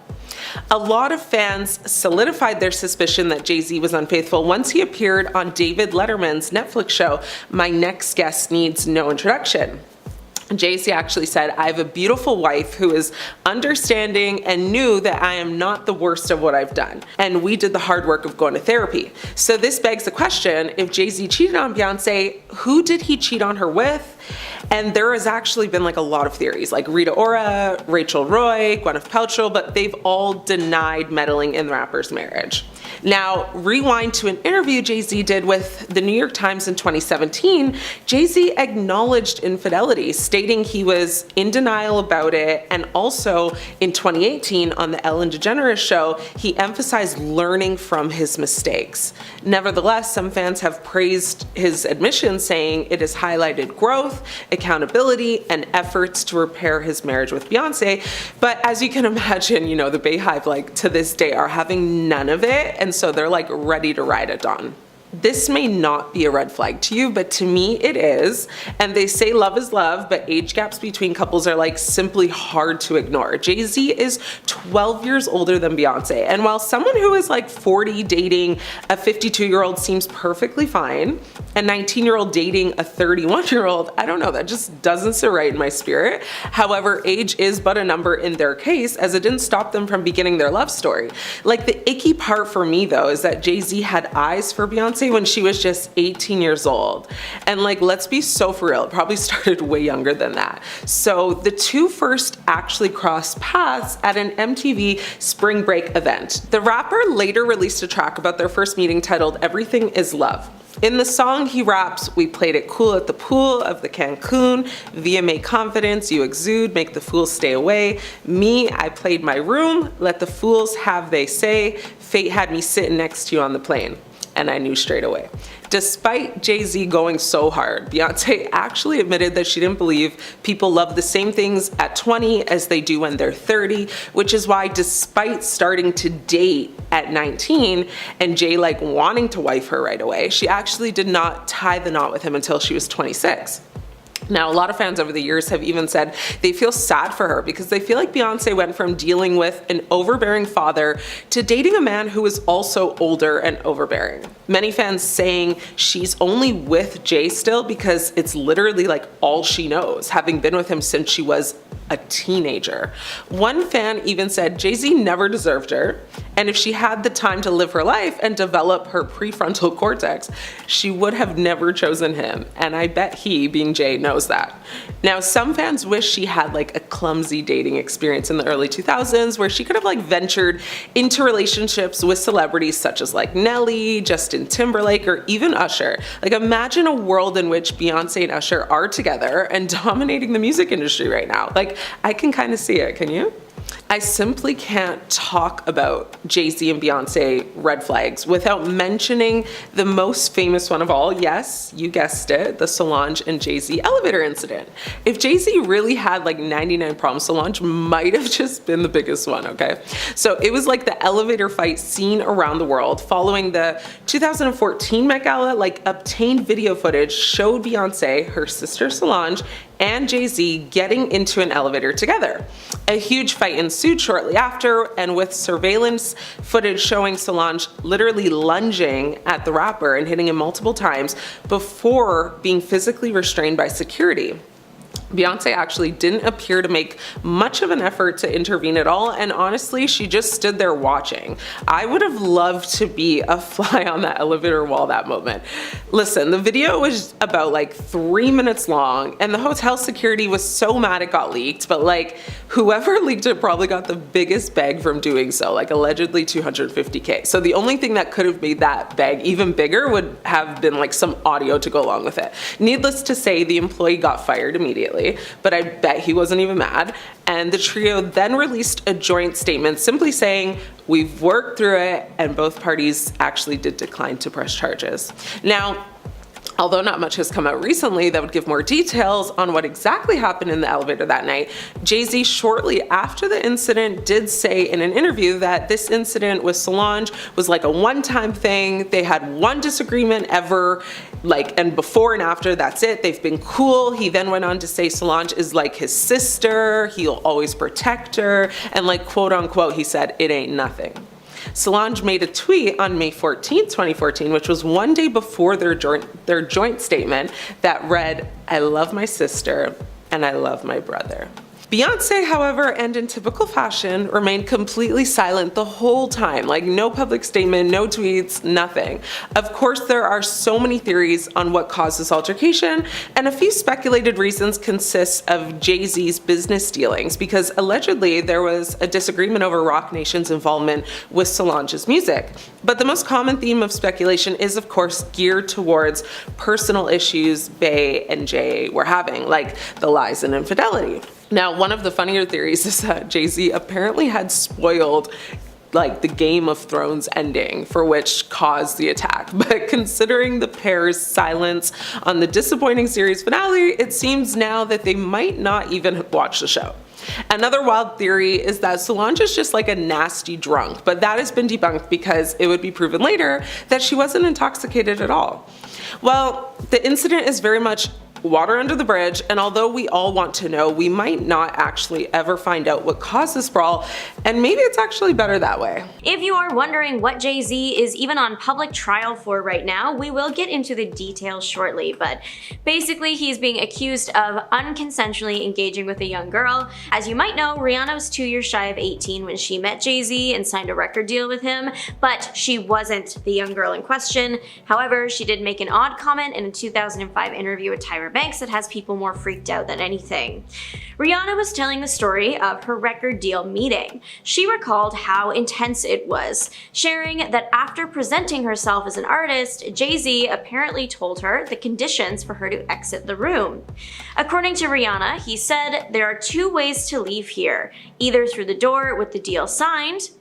A lot of fans solidified their suspicion that Jay Z was unfaithful once he appeared on David Letterman's Netflix show, My Next Guest Needs No Introduction. Jay Z actually said, "I have a beautiful wife who is understanding and knew that I am not the worst of what I've done. And we did the hard work of going to therapy." So this begs the question, if Jay Z cheated on Beyonce, who did he cheat on her with? And there has actually been like a lot of theories, like Rita Ora, Rachel Roy, Gwyneth Paltrow, but they've all denied meddling in the rapper's marriage. Now, rewind to an interview Jay Z did with the New York Times in 2017, Jay Z acknowledged infidelity, stating he was in denial about it, and also in 2018 on the Ellen DeGeneres show, he emphasized learning from his mistakes. Nevertheless, some fans have praised his admission, saying it has highlighted growth, accountability, and efforts to repair his marriage with Beyonce. But as you can imagine, the Beyhive, like to this day, are having none of it, and so they're like ready to ride at dawn. This may not be a red flag to you, but to me it is. And they say love is love, but age gaps between couples are like simply hard to ignore. Jay Z is 12 years older than Beyonce. And while someone who is like 40 dating a 52-year-old seems perfectly fine, a 19-year-old dating a 31-year-old, I don't know, that just doesn't sit right in my spirit. However, age is but a number in their case, as it didn't stop them from beginning their love story. Like, the icky part for me though is that Jay Z had eyes for Beyonce when she was just 18 years old. And like, let's be so for real, it probably started way younger than that. So the two first actually crossed paths at an MTV spring break event. The rapper later released a track about their first meeting titled Everything Is Love. In the song, he raps, "We played it cool at the pool of the Cancun. VMA confidence, you exude, make the fools stay away. Me, I played my room, let the fools have they say. Fate had me sitting next to you on the plane." And I knew straight away. Despite Jay Z going so hard, Beyonce actually admitted that she didn't believe people love the same things at 20 as they do when they're 30, which is why despite starting to date at 19 and Jay like wanting to wife her right away, she actually did not tie the knot with him until she was 26. Now, a lot of fans over the years have even said they feel sad for her because they feel like Beyonce went from dealing with an overbearing father to dating a man who is also older and overbearing. Many fans saying she's only with Jay still because it's literally like all she knows, having been with him since she was a teenager. One fan even said Jay Z never deserved her, and if she had the time to live her life and develop her prefrontal cortex, she would have never chosen him. And I bet he, being Jay, knows that. Now, some fans wish she had like a clumsy dating experience in the early 2000s where she could have like ventured into relationships with celebrities such as like Nelly, Justin Timberlake, or even Usher. Like, imagine a world in which Beyonce and Usher are together and dominating the music industry right now. Like, I can kind of see it, can you? I simply can't talk about Jay Z and Beyonce red flags without mentioning the most famous one of all. Yes, you guessed it, the Solange and Jay Z elevator incident. If Jay Z really had like 99 problems, Solange might have just been the biggest one, okay? So it was like the elevator fight seen around the world following the 2014 Met Gala. Like, obtained video footage showed Beyonce, her sister Solange, and Jay Z getting into an elevator together. A huge fight ensued shortly after, and with surveillance footage showing Solange literally lunging at the rapper and hitting him multiple times before being physically restrained by security. Beyonce actually didn't appear to make much of an effort to intervene at all, and honestly, she just stood there watching. I would have loved to be a fly on that elevator wall that moment. Listen, the video was about like 3 minutes long, and the hotel security was so mad it got leaked, but like, whoever leaked it probably got the biggest bag from doing so, like allegedly $250K. So the only thing that could have made that bag even bigger would have been like some audio to go along with it. Needless to say, the employee got fired immediately, but I bet he wasn't even mad. And the trio then released a joint statement simply saying, "We've worked through it," and both parties actually did decline to press charges. Now, although not much has come out recently that would give more details on what exactly happened in the elevator that night, Jay Z shortly after the incident did say in an interview that this incident with Solange was like a one-time thing. They had one disagreement ever, like, and before and after, that's it. They've been cool. He then went on to say Solange is like his sister. He'll always protect her. And like, quote unquote, he said, "It ain't nothing." Solange made a tweet on May 14th, 2014, which was one day before their joint statement that read, "I love my sister and I love my brother." Beyonce, however, and in typical fashion, remained completely silent the whole time. Like, no public statement, no tweets, nothing. Of course, there are so many theories on what caused this altercation, and a few speculated reasons consist of Jay Z's business dealings, because allegedly there was a disagreement over Roc Nation's involvement with Solange's music. But the most common theme of speculation is, of course, geared towards personal issues Bey and Jay were having, like the lies and infidelity. Now, one of the funnier theories is that Jay Z apparently had spoiled like the Game of Thrones ending for which caused the attack. But considering the pair's silence on the disappointing series finale, it seems now that they might not even watch the show. Another wild theory is that Solange is just like a nasty drunk, but that has been debunked because it would be proven later that she wasn't intoxicated at all. Well, the incident is very much water under the bridge, and although we all want to know, we might not actually ever find out what caused this brawl, and maybe it's actually better that way. If you are wondering what Jay Z is even on public trial for right now, we will get into the details shortly, but basically he's being accused of unconsensually engaging with a young girl. As you might know, Rihanna was 2 years shy of 18 when she met Jay Z and signed a record deal with him, but she wasn't the young girl in question. However, she did make an odd comment in a 2005 interview with Tyra Banks that has people more freaked out than anything. Rihanna was telling the story of her record deal meeting. She recalled how intense it was, sharing that after presenting herself as an artist, Jay Z apparently told her the conditions for her to exit the room. According to Rihanna, he said, "There are two ways to leave here, either through the door with the deal signed,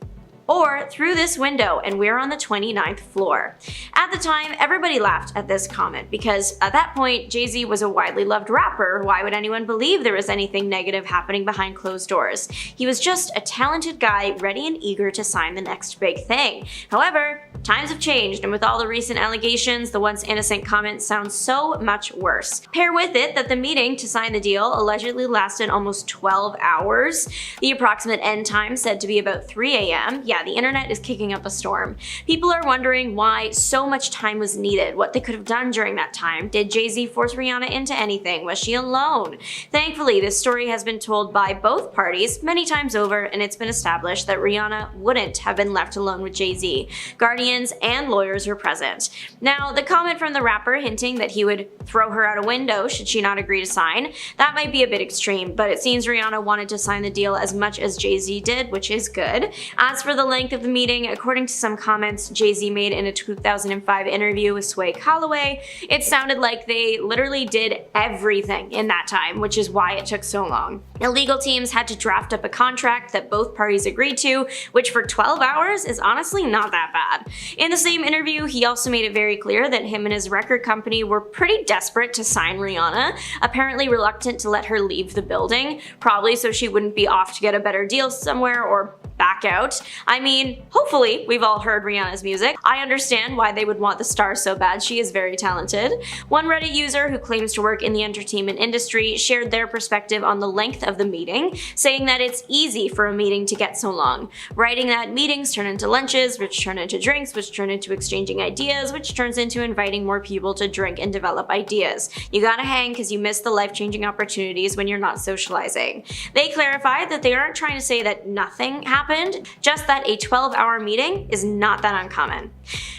or through this window, and we're on the 29th floor." At the time, everybody laughed at this comment because at that point, Jay Z was a widely loved rapper. Why would anyone believe there was anything negative happening behind closed doors? He was just a talented guy ready and eager to sign the next big thing. However, times have changed, and with all the recent allegations, the once innocent comment sounds so much worse. Pair with it that the meeting to sign the deal allegedly lasted almost 12 hours. The approximate end time said to be about 3 a.m. Yeah, the internet is kicking up a storm. People are wondering why so much time was needed, what they could have done during that time. Did Jay Z force Rihanna into anything? Was she alone? Thankfully, this story has been told by both parties many times over, and it's been established that Rihanna wouldn't have been left alone with Jay Z. Guardians and lawyers were present. Now, the comment from the rapper hinting that he would throw her out a window should she not agree to sign, that might be a bit extreme, but it seems Rihanna wanted to sign the deal as much as Jay Z did, which is good. As for the length of the meeting, according to some comments Jay Z made in a 2005 interview with Sway Calloway, it sounded like they literally did everything in that time, which is why it took so long. The legal teams had to draft up a contract that both parties agreed to, which for 12 hours is honestly not that bad. In the same interview, he also made it very clear that him and his record company were pretty desperate to sign Rihanna, apparently reluctant to let her leave the building, probably so she wouldn't be off to get a better deal somewhere or back out. I mean, hopefully we've all heard Rihanna's music. I understand why they would want the star so bad. She is very talented. One Reddit user who claims to work in the entertainment industry shared their perspective on the length of the meeting, saying that it's easy for a meeting to get so long. Writing that meetings turn into lunches, which turn into drinks, which turn into exchanging ideas, which turns into inviting more people to drink and develop ideas. You gotta hang because you miss the life-changing opportunities when you're not socializing. They clarified that they aren't trying to say that nothing happened, just that a 12-hour meeting is not that uncommon.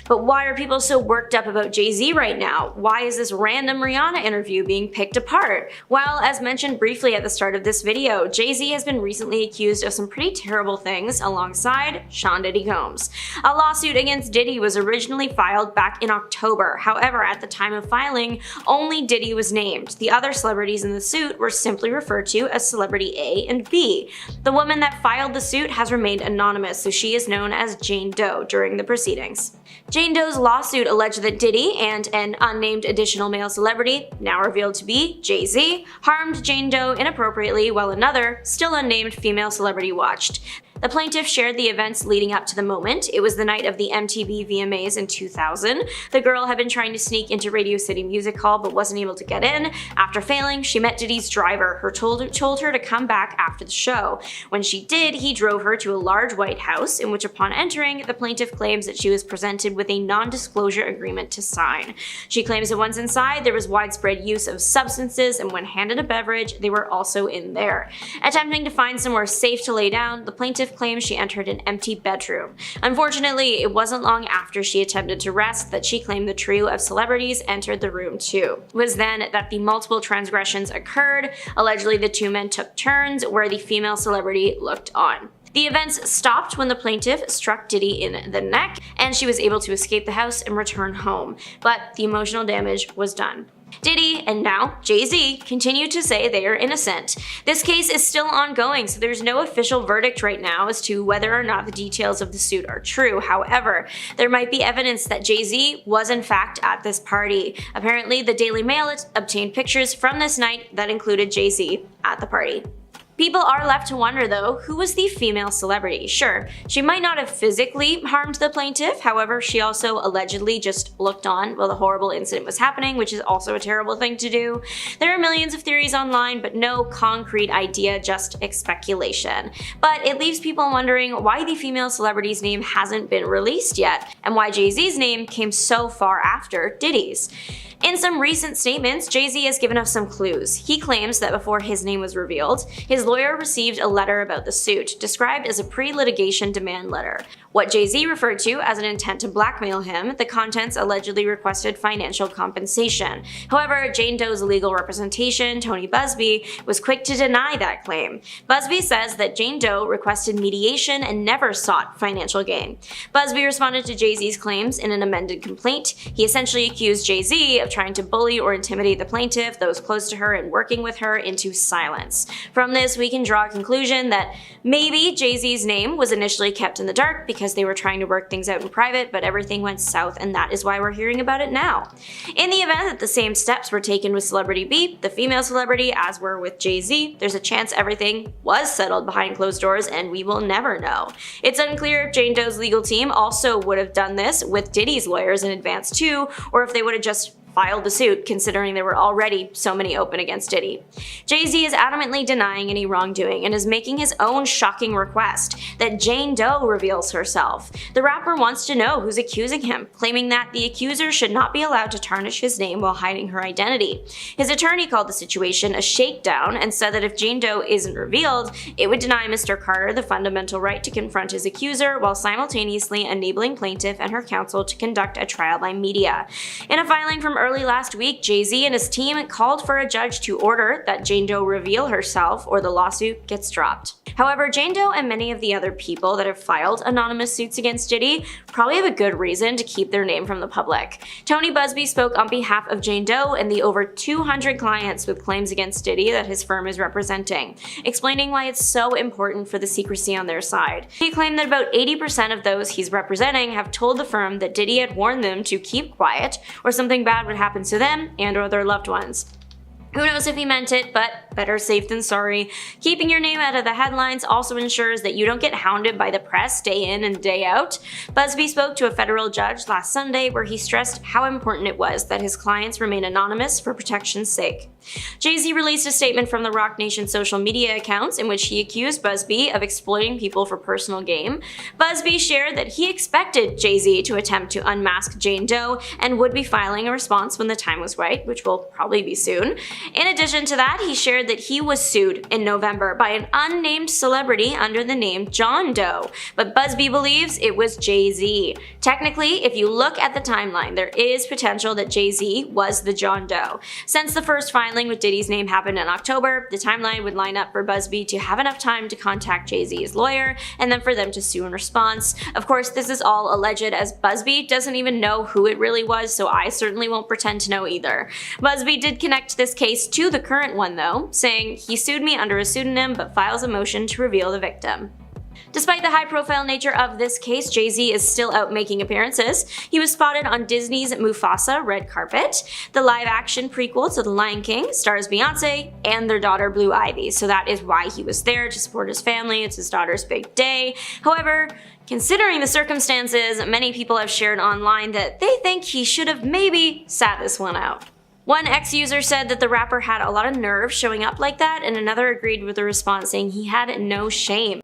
But why are people so worked up about Jay Z right now? Why is this random Rihanna interview being picked apart? Well, as mentioned briefly at the start of this video, Jay Z has been recently accused of some pretty terrible things alongside Sean Diddy Combs. A lawsuit against Diddy was originally filed back in October. However, at the time of filing, only Diddy was named. The other celebrities in the suit were simply referred to as Celebrity A and B. The woman that filed the suit has remained anonymous, so she is known as Jane Doe during the proceedings. Jane Doe's lawsuit alleged that Diddy and an unnamed additional male celebrity, now revealed to be Jay Z, harmed Jane Doe inappropriately while another, still unnamed female celebrity watched. The plaintiff shared the events leading up to the moment. It was the night of the MTV VMAs in 2000. The girl had been trying to sneak into Radio City Music Hall but wasn't able to get in. After failing, she met Diddy's driver, who told her to come back after the show. When she did, he drove her to a large white house, in which upon entering, the plaintiff claims that she was presented with a non-disclosure agreement to sign. She claims that once inside, there was widespread use of substances, and when handed a beverage, they were also in there. Attempting to find somewhere safe to lay down, the plaintiff claims she entered an empty bedroom. Unfortunately, it wasn't long after she attempted to rest that she claimed the trio of celebrities entered the room too. It was then that the multiple transgressions occurred. Allegedly, the two men took turns where the female celebrity looked on. The events stopped when the plaintiff struck Diddy in the neck, and she was able to escape the house and return home, but the emotional damage was done. Diddy, and now Jay Z, continue to say they are innocent. This case is still ongoing, so there's no official verdict right now as to whether or not the details of the suit are true. However, there might be evidence that Jay Z was in fact at this party. Apparently, the Daily Mail obtained pictures from this night that included Jay Z at the party. People are left to wonder though, who was the female celebrity? Sure, she might not have physically harmed the plaintiff, however, she also allegedly just looked on while the horrible incident was happening, which is also a terrible thing to do. There are millions of theories online, but no concrete idea, just speculation. But it leaves people wondering why the female celebrity's name hasn't been released yet, and why Jay Z's name came so far after Diddy's. In some recent statements, Jay Z has given us some clues. He claims that before his name was revealed, his lawyer received a letter about the suit, described as a pre-litigation demand letter. What Jay Z referred to as an intent to blackmail him, the contents allegedly requested financial compensation. However, Jane Doe's legal representation, Tony Busby, was quick to deny that claim. Busby says that Jane Doe requested mediation and never sought financial gain. Busby responded to Jay Z's claims in an amended complaint. He essentially accused Jay Z of trying to bully or intimidate the plaintiff, those close to her, and working with her into silence. From this, we can draw a conclusion that maybe Jay Z's name was initially kept in the dark because they were trying to work things out in private, but everything went south, and that is why we're hearing about it now. In the event that the same steps were taken with Celebrity B, the female celebrity, as were with Jay Z, there's a chance everything was settled behind closed doors, and we will never know. It's unclear if Jane Doe's legal team also would have done this with Diddy's lawyers in advance too, or if they would have just filed the suit, considering there were already so many open against Diddy. Jay Z is adamantly denying any wrongdoing and is making his own shocking request that Jane Doe reveals herself. The rapper wants to know who's accusing him, claiming that the accuser should not be allowed to tarnish his name while hiding her identity. His attorney called the situation a shakedown and said that if Jane Doe isn't revealed, it would deny Mr. Carter the fundamental right to confront his accuser while simultaneously enabling plaintiff and her counsel to conduct a trial by media. In a filing from early last week, Jay Z and his team called for a judge to order that Jane Doe reveal herself or the lawsuit gets dropped. However, Jane Doe and many of the other people that have filed anonymous suits against Diddy probably have a good reason to keep their name from the public. Tony Busby spoke on behalf of Jane Doe and the over 200 clients with claims against Diddy that his firm is representing, explaining why it's so important for the secrecy on their side. He claimed that about 80% of those he's representing have told the firm that Diddy had warned them to keep quiet or something bad would happen to them and or their loved ones. Who knows if he meant it, but better safe than sorry. Keeping your name out of the headlines also ensures that you don't get hounded by the press day in and day out. Busby spoke to a federal judge last Sunday where he stressed how important it was that his clients remain anonymous for protection's sake. Jay Z released a statement from the Roc Nation social media accounts in which he accused Busby of exploiting people for personal gain. Busby shared that he expected Jay Z to attempt to unmask Jane Doe and would be filing a response when the time was right, which will probably be soon. In addition to that, he shared that he was sued in November by an unnamed celebrity under the name John Doe, but Busby believes it was Jay Z. Technically, if you look at the timeline, there is potential that Jay Z was the John Doe. Since the first filing with Diddy's name happened in October, the timeline would line up for Busby to have enough time to contact Jay Z's lawyer and then for them to sue in response. Of course, this is all alleged as Busby doesn't even know who it really was, so I certainly won't pretend to know either. Busby did connect this case to the current one though, saying he sued me under a pseudonym but files a motion to reveal the victim. Despite the high-profile nature of this case, Jay Z is still out making appearances. He was spotted on Disney's Mufasa red carpet. The live-action prequel to The Lion King stars Beyonce and their daughter Blue Ivy, so that is why he was there to support his family. It's his daughter's big day. However, considering the circumstances, many people have shared online that they think he should have maybe sat this one out. One ex-user said that the rapper had a lot of nerve showing up like that, and another agreed with the response saying he had no shame.